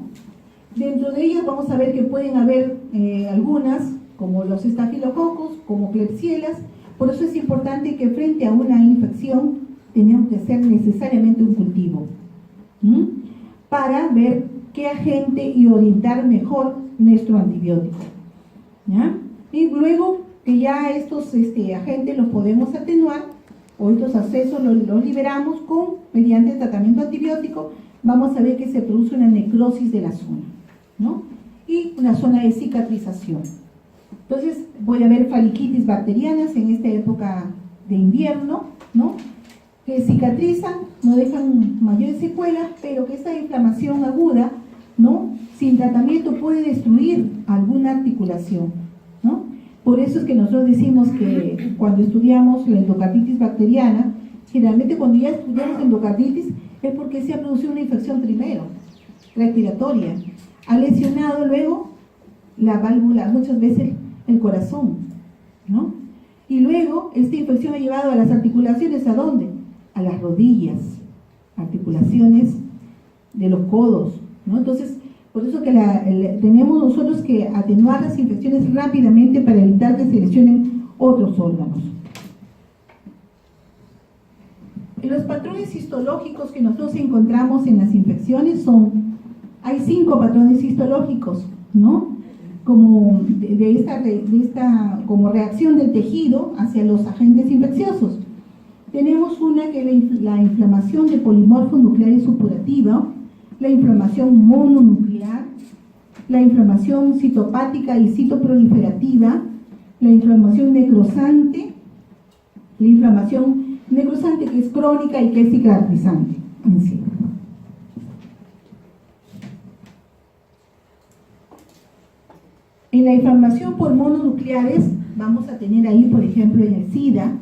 Dentro de ellas vamos a ver que pueden haber algunas, como los estafilococos, como Klebsielas. Por eso es importante que frente a una infección tenemos que hacer necesariamente un cultivo, para ver qué agente y orientar mejor nuestro antibiótico, ¿ya? Y luego que ya estos agentes los podemos atenuar, o estos accesos los liberamos mediante el tratamiento antibiótico, vamos a ver que se produce una necrosis de la zona, ¿no?, y una zona de cicatrización. Entonces puede haber faliquitis bacterianas en esta época de invierno, ¿no?, que cicatrizan, no dejan mayores secuelas, pero que esta inflamación aguda, ¿no?, sin tratamiento puede destruir alguna articulación, ¿no? Por eso es que nosotros decimos que cuando estudiamos la endocarditis bacteriana, generalmente cuando ya estudiamos endocarditis es porque se ha producido una infección primero, respiratoria, ha lesionado luego la válvula, muchas veces el corazón, ¿no? Y luego esta infección ha llevado a las articulaciones, ¿a dónde? A las rodillas, articulaciones de los codos, ¿no? Entonces, por eso que tenemos nosotros que atenuar las infecciones rápidamente para evitar que se lesionen otros órganos. Los patrones histológicos que nosotros encontramos en las infecciones hay 5 patrones histológicos, ¿no?, como como reacción del tejido hacia los agentes infecciosos. Tenemos una que es la inflamación de polimorfo nuclear y supurativa, la inflamación mononuclear, la inflamación citopática y citoproliferativa, la inflamación necrosante, que es crónica y que es cicatrizante en sí. En la inflamación por mononucleares vamos a tener ahí, por ejemplo, en el SIDA,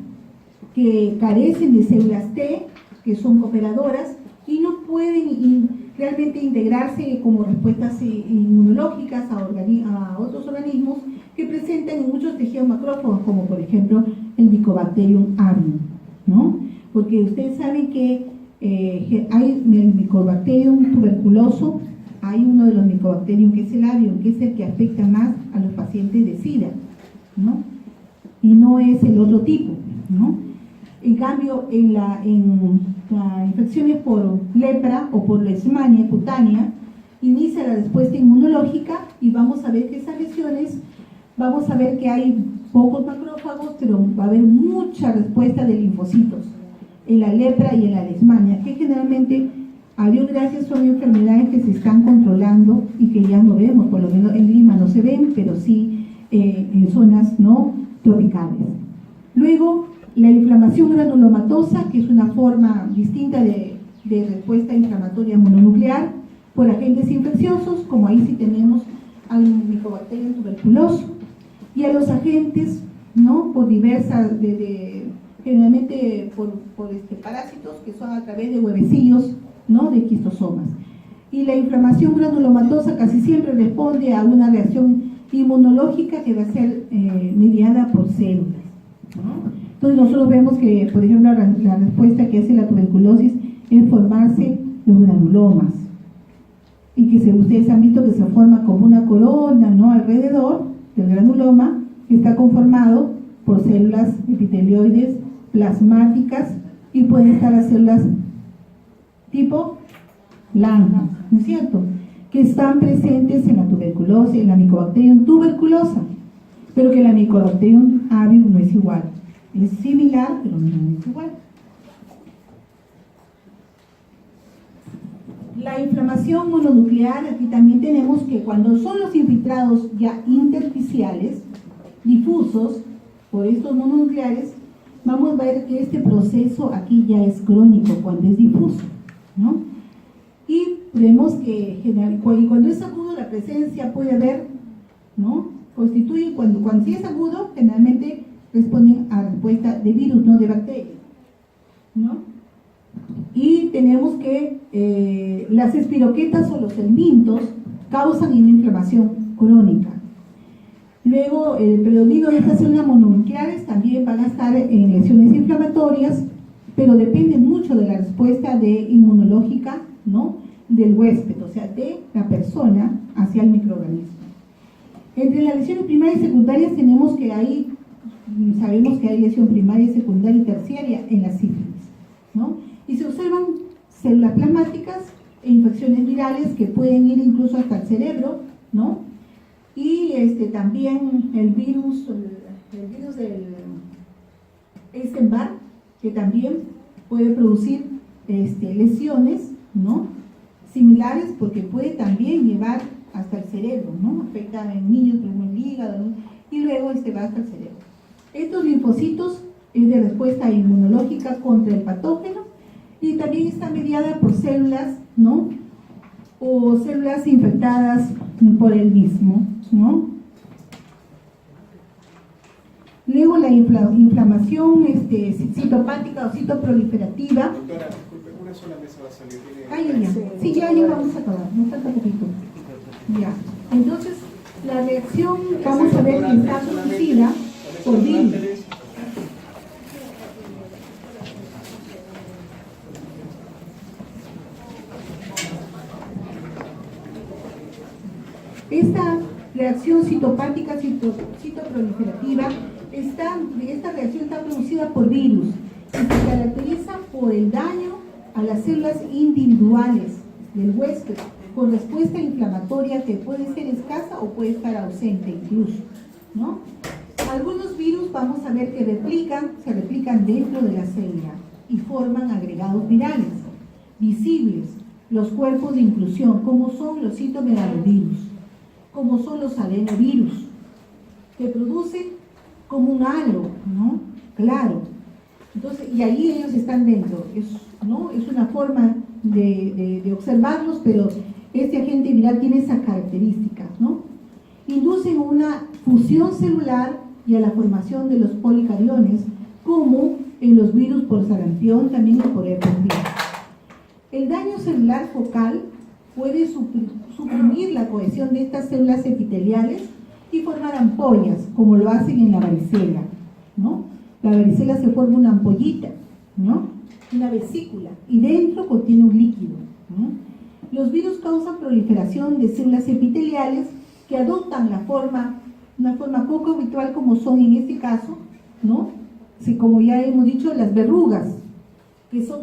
que carecen de células T, que son cooperadoras, y no pueden realmente integrarse como respuestas inmunológicas a otros organismos que presentan en muchos tejidos macrófagos, como por ejemplo el Mycobacterium avium, ¿no? Porque ustedes saben que hay el Mycobacterium tuberculoso, hay uno de los Mycobacterium que es el avium, que es el que afecta más a los pacientes de SIDA, ¿no? Y no es el otro tipo, ¿no? En cambio, en las infecciones por lepra o por leishmania cutánea, inicia la respuesta inmunológica y vamos a ver que esas lesiones, vamos a ver que hay pocos macrófagos, pero va a haber mucha respuesta de linfocitos en la lepra y en la leishmania, que generalmente, a Dios gracias, son enfermedades que se están controlando y que ya no vemos, por lo menos en Lima no se ven, pero sí en zonas no tropicales. Luego, la inflamación granulomatosa, que es una forma distinta de respuesta inflamatoria mononuclear por agentes infecciosos, como ahí sí tenemos al Mycobacterium tuberculosis, y a los agentes, ¿no? Por diversas, generalmente por parásitos que son a través de huevecillos, ¿no? De quistosomas. Y la inflamación granulomatosa casi siempre responde a una reacción inmunológica que va a ser mediada por células, ¿no? Entonces nosotros vemos que, por ejemplo, la respuesta que hace la tuberculosis es formarse los granulomas, y que ustedes han visto que se forma como una corona, ¿no? Alrededor del granuloma, que está conformado por células epitelioides plasmáticas y pueden estar las células tipo Langhans, ¿no es cierto?, que están presentes en la tuberculosis, en la Mycobacterium tuberculosa, pero que la Mycobacterium avium no es igual. Es similar, pero no es igual. La inflamación mononuclear, aquí también tenemos que cuando son los infiltrados ya intersticiales, difusos, por estos mononucleares, vamos a ver que este proceso aquí ya es crónico cuando es difuso, ¿no? Y vemos que cuando es agudo la presencia puede haber, ¿no? Constituye, cuando sí es agudo, generalmente responden a respuesta de virus, no de bacterias, ¿no? Y tenemos que las espiroquetas o los helmintos causan una inflamación crónica. Luego, el predominio de estas células mononucleares también van a estar en lesiones inflamatorias, pero depende mucho de la respuesta inmunológica, ¿no?, del huésped, o sea, de la persona hacia el microorganismo. Entre las lesiones primarias y secundarias sabemos que hay lesión primaria, secundaria y terciaria en la sífilis, ¿no? Y se observan células plasmáticas e infecciones virales que pueden ir incluso hasta el cerebro, ¿no? Y también el virus del Epstein-Barr, que también puede producir lesiones, ¿no?, similares, porque puede también llevar hasta el cerebro, ¿no? Afecta en niños, por ejemplo, el hígado, ¿no? Y luego va hasta el cerebro. Estos linfocitos es de respuesta inmunológica contra el patógeno y también está mediada por células, ¿no?, o células infectadas por el mismo, ¿no? Luego la inflamación citopática o citoproliferativa. Doctora, disculpe, una sola mesa va a salir. Sí, ya vamos a acabar, nos falta poquito. Ya. Entonces, la reacción, vamos a ver que está producida por virus. Esta reacción citopática, citoproliferativa, esta reacción está producida por virus y se caracteriza por el daño a las células individuales del huésped con respuesta inflamatoria que puede ser escasa o puede estar ausente incluso, ¿no? Algunos virus vamos a ver que se replican dentro de la célula y forman agregados virales visibles, los cuerpos de inclusión, como son los citomegalovirus, como son los adenovirus, que producen como un halo, ¿no? Claro. Entonces, y ahí ellos están dentro, ¿no? Es una forma de observarlos, pero este agente viral tiene esas características, ¿no? Inducen una fusión celular y a la formación de los policariones, como en los virus por sarampión, también y por herpes virus. El daño celular focal puede suprimir la cohesión de estas células epiteliales y formar ampollas, como lo hacen en la varicela, ¿no? La varicela se forma una ampollita, ¿no?, una vesícula, y dentro contiene un líquido, ¿no? Los virus causan proliferación de células epiteliales que adoptan la forma una forma poco habitual como son en este caso, ¿no? Sí, como ya hemos dicho, las verrugas,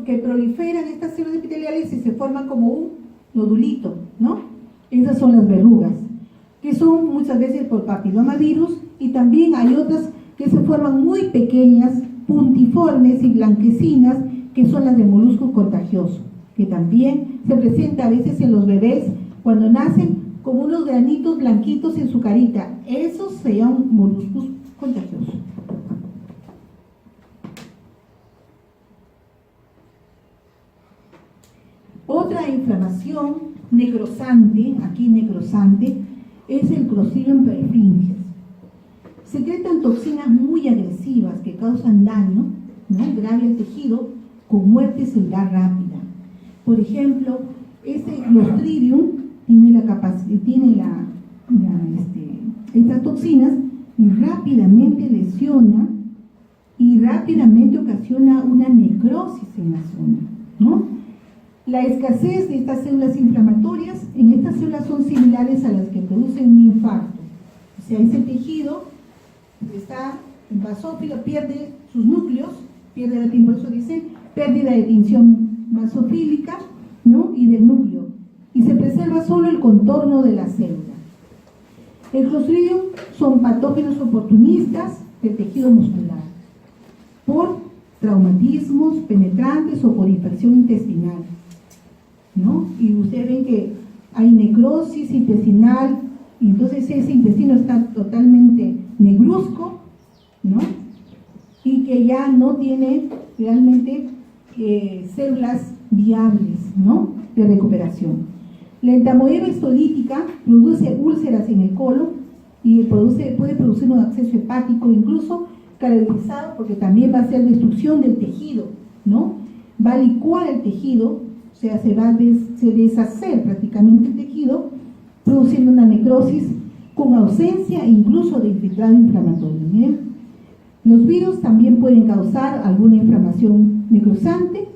que proliferan estas células epiteliales y se forman como un nodulito, ¿no? Esas son las verrugas, que son muchas veces por papilomavirus, y también hay otras que se forman muy pequeñas, puntiformes y blanquecinas, que son las del molusco contagioso, que también se presenta a veces en los bebés cuando nacen como unos granitos blanquitos en su carita. Esos se llaman moluscos contagiosos. Otra inflamación necrosante, aquí necrosante, es el Clostridium perfringens. Secretan toxinas muy agresivas que causan daño, ¿no?, grave al tejido, con muerte celular rápida. Por ejemplo, este Clostridium tiene la capacidad, estas toxinas, y rápidamente lesiona y rápidamente ocasiona una necrosis en la zona, ¿no? La escasez de estas células inflamatorias, en estas células son similares a las que producen un infarto. O sea, ese tejido está basófilo, pierde sus núcleos, pierde por eso dicen pérdida de tinción basofílica, ¿no?, y del núcleo, y se preserva solo el contorno de la célula. El Clostridium son patógenos oportunistas del tejido muscular por traumatismos penetrantes o por infección intestinal, ¿no? Y ustedes ven que hay necrosis intestinal, y entonces ese intestino está totalmente negruzco, ¿no?, y que ya no tiene realmente células viables, ¿no?, de recuperación. La entamoeba histolítica produce úlceras en el colon y puede producir un absceso hepático, incluso caracterizado porque también va a hacer destrucción del tejido, ¿no? Va a licuar el tejido, o sea, se va a deshacer prácticamente el tejido, produciendo una necrosis con ausencia incluso de infiltrado inflamatorio. Miren, los virus también pueden causar alguna inflamación necrosante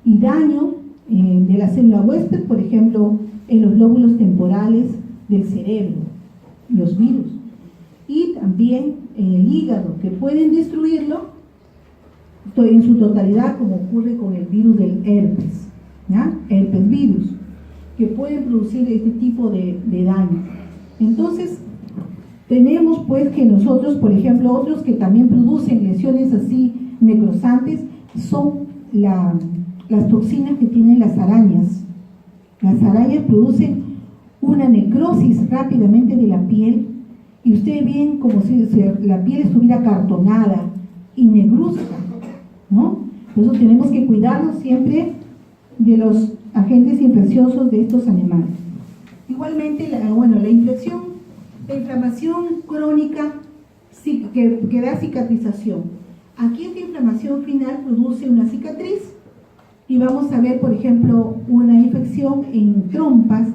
y daño de la célula huésped, por ejemplo, en los lóbulos temporales del cerebro, los virus, y también en el hígado, que pueden destruirlo en su totalidad, como ocurre con el virus del herpes, ¿ya?, herpes virus, que pueden producir este tipo de daño. Entonces, tenemos pues que nosotros, por ejemplo, otros que también producen lesiones así necrosantes son las toxinas que tienen las arañas. Las arañas producen una necrosis rápidamente de la piel, y ustedes ven como si la piel estuviera cartonada y negruzca, ¿no? Por eso tenemos que cuidarnos siempre de los agentes infecciosos de estos animales. Igualmente, la inflamación crónica que da cicatrización. Aquí esta inflamación final produce una cicatriz, y vamos a ver, por ejemplo, una infección en trompas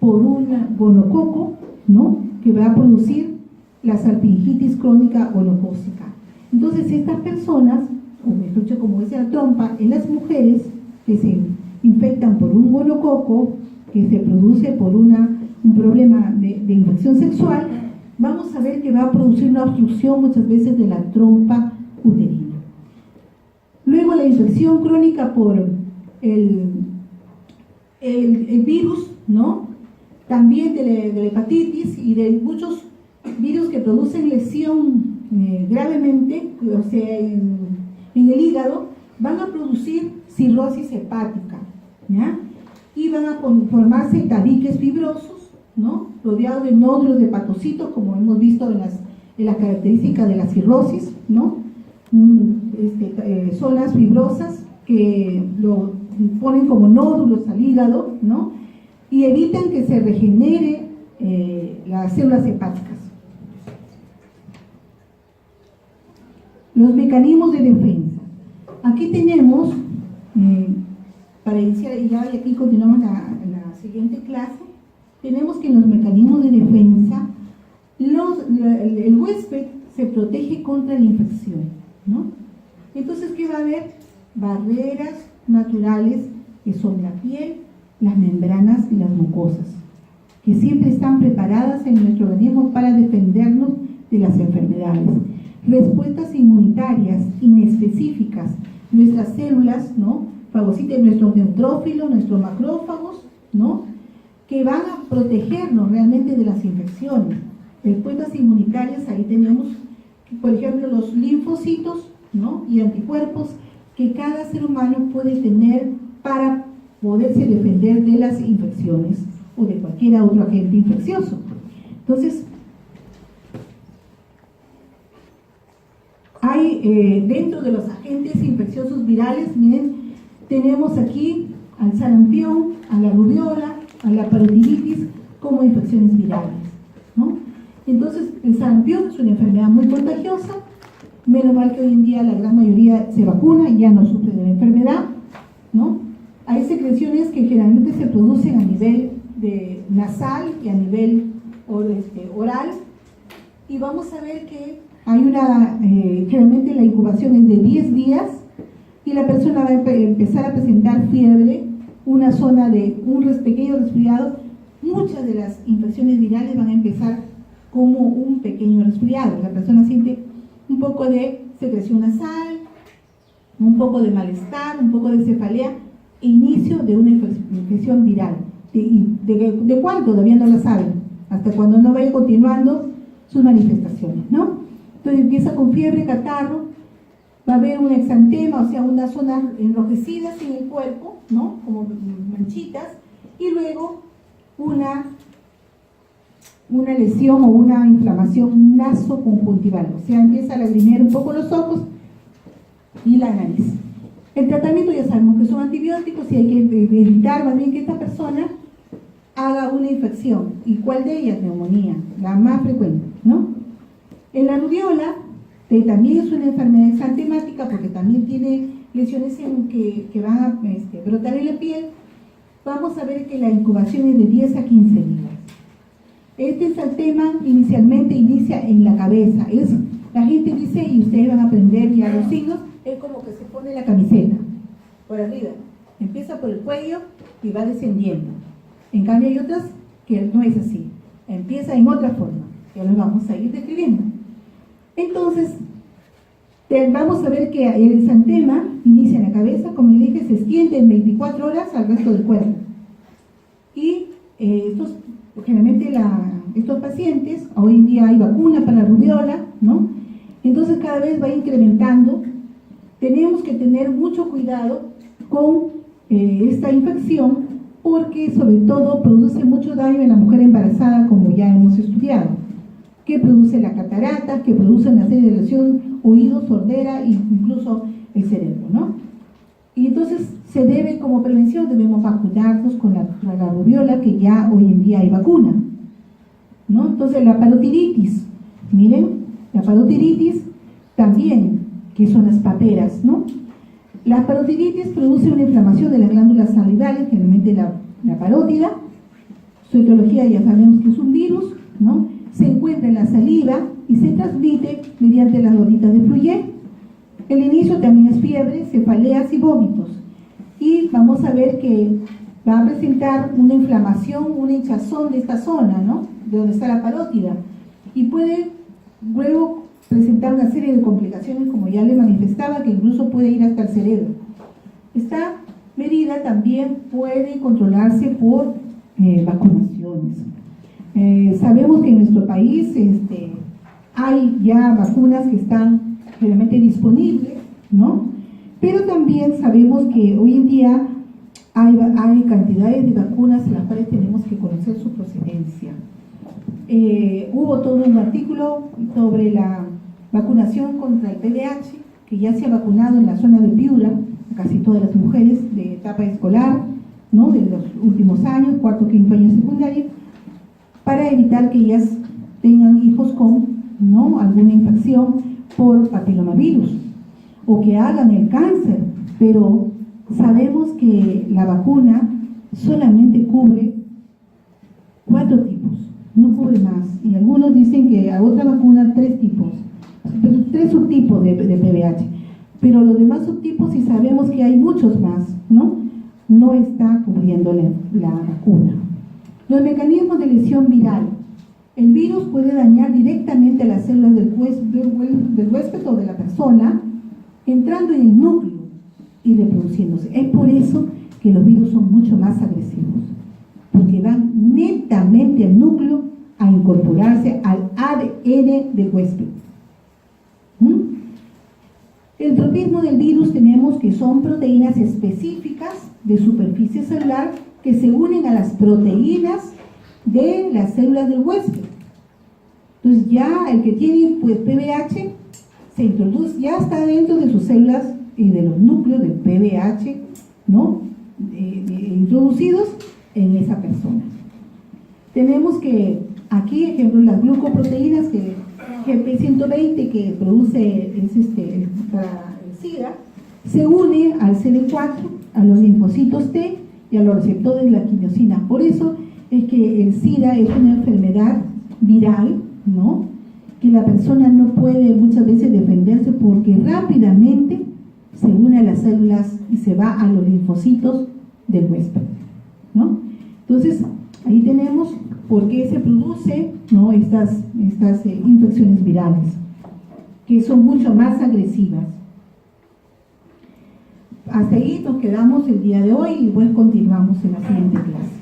por un gonococo, ¿no?, que va a producir la salpingitis crónica gonocócica. Entonces, estas personas, o mejor dicho, como es la trompa, en las mujeres que se infectan por un gonococo, que se produce por un problema de infección sexual, vamos a ver que va a producir una obstrucción muchas veces de la trompa uterina. Luego, la infección crónica por el virus, ¿no?, también de la hepatitis y de muchos virus que producen lesión gravemente, o sea, en el hígado, van a producir cirrosis hepática, ¿ya?, y van a formarse tabiques fibrosos, ¿no?, rodeados de nódulos de hepatocitos, como hemos visto en las características de la cirrosis, ¿no?, zonas fibrosas que lo ponen como nódulos al hígado, ¿no?, y evitan que se regenere las células hepáticas. Los mecanismos de defensa. Aquí tenemos, para iniciar, y aquí continuamos la siguiente clase, tenemos que en los mecanismos de defensa, el huésped se protege contra la infección, ¿no? Entonces, ¿qué va a haber? Barreras naturales que son la piel, las membranas y las mucosas, que siempre están preparadas en nuestro organismo para defendernos de las enfermedades. Respuestas inmunitarias inespecíficas. Nuestras células, ¿no?, fagocitan nuestros neutrófilos, nuestros macrófagos, ¿no?, que van a protegernos realmente de las infecciones. Respuestas inmunitarias, ahí tenemos, por ejemplo, los linfocitos, ¿no?, y anticuerpos que cada ser humano puede tener para poderse defender de las infecciones o de cualquier otro agente infeccioso. Entonces, hay dentro de los agentes infecciosos virales, miren, tenemos aquí al sarampión, a la rubiola, a la parotiditis como infecciones virales, ¿no? Entonces, el sarampión es una enfermedad muy contagiosa. Menos mal que hoy en día la gran mayoría se vacuna y ya no sufre de la enfermedad, ¿no? Hay secreciones que generalmente se producen a nivel nasal y a nivel oral, y vamos a ver que hay generalmente la incubación es de 10 días y la persona va a empezar a presentar fiebre, una zona de un pequeño resfriado. Muchas de las infecciones virales van a empezar como un pequeño resfriado. La persona siente un poco de secreción nasal, un poco de malestar, un poco de cefalea, inicio de una infección viral. ¿De cuál? Todavía no la saben, hasta cuando no vaya continuando sus manifestaciones, ¿no? Entonces empieza con fiebre, catarro, va a haber un exantema, o sea, unas zonas enrojecidas en el cuerpo, ¿no?, como manchitas, y luego una lesión o una inflamación nasoconjuntival, o sea, empieza a lagrimear un poco los ojos y la nariz. El tratamiento ya sabemos que son antibióticos y hay que evitar más bien que esta persona haga una infección. ¿Y cuál de ellas? Neumonía, la más frecuente, ¿no? En la rubiola, que también es una enfermedad exantemática porque también tiene lesiones que van a brotar en la piel, vamos a ver que la incubación es de 10 a 15 días. Este exantema inicialmente inicia en la cabeza. La gente dice, y ustedes van a aprender ya los signos, es como que se pone la camiseta por arriba. Empieza por el cuello y va descendiendo. En cambio hay otras que no es así. Empieza en otra forma. Ya los vamos a ir describiendo. Entonces, vamos a ver que el exantema inicia en la cabeza, como les dije, se extiende en 24 horas al resto del cuerpo. Y generalmente estos pacientes, hoy en día hay vacuna para la rubiola, ¿no? Entonces cada vez va incrementando. Tenemos que tener mucho cuidado con esta infección porque sobre todo produce mucho daño en la mujer embarazada, como ya hemos estudiado, que produce la catarata, que produce una serie de lesiones, oído, sordera e incluso el cerebro, ¿no? Y entonces se debe, como prevención, debemos vacunarnos con la rubiola, que ya hoy en día hay vacuna, ¿no? Entonces la parotiditis, miren, la parotiditis también, que son las paperas, ¿no? La parotiditis produce una inflamación de las glándulas salivales, generalmente la parótida. Su etiología ya sabemos que es un virus, ¿no? Se encuentra en la saliva y se transmite mediante las gotitas de fluye. El inicio también es fiebre, cefaleas y vómitos. Y vamos a ver que va a presentar una inflamación, una hinchazón de esta zona, ¿no?, de donde está la parótida. Y puede luego presentar una serie de complicaciones, como ya le manifestaba, que incluso puede ir hasta el cerebro. Esta medida también puede controlarse por vacunaciones. Sabemos que en nuestro país hay ya vacunas que están realmente disponibles, ¿no? Pero también sabemos que hoy en día hay cantidades de vacunas en las cuales tenemos que conocer su procedencia. Hubo todo un artículo sobre la vacunación contra el VIH, que ya se ha vacunado en la zona de Piura a casi todas las mujeres de etapa escolar, ¿no?, de los últimos años, cuarto, quinto año secundario, para evitar que ellas tengan hijos con, ¿no?, alguna infección por papilomavirus o que hagan el cáncer. Pero sabemos que la vacuna solamente cubre 4 tipos, no cubre más, y algunos dicen que a otra vacuna 3 tipos, 3 subtipos de VIH, pero los demás subtipos, si sabemos que hay muchos más, no está cubriendo la vacuna. Los mecanismos de lesión viral. El virus puede dañar directamente a las células del huésped o de la persona, entrando en el núcleo y reproduciéndose. Es por eso que los virus son mucho más agresivos, porque van netamente al núcleo a incorporarse al ADN del huésped. El tropismo del virus tenemos que son proteínas específicas de superficie celular que se unen a las proteínas de las células del huésped. Entonces ya el que tiene pues PBH se introduce, ya está dentro de sus células y de los núcleos del PBH, ¿no? Introducidos en esa persona. Tenemos que aquí, ejemplo, las glucoproteínas que GP120 que produce para el SIDA, se une al CD4, a los linfocitos T y a los receptores de la quimiosina. Por eso es que el SIDA es una enfermedad viral, ¿no? Que la persona no puede muchas veces defenderse porque rápidamente se une a las células y se va a los linfocitos del huésped, ¿no? Entonces, ahí tenemos por qué se produce, ¿no? estas infecciones virales, que son mucho más agresivas. Hasta ahí nos quedamos el día de hoy y pues continuamos en la siguiente clase.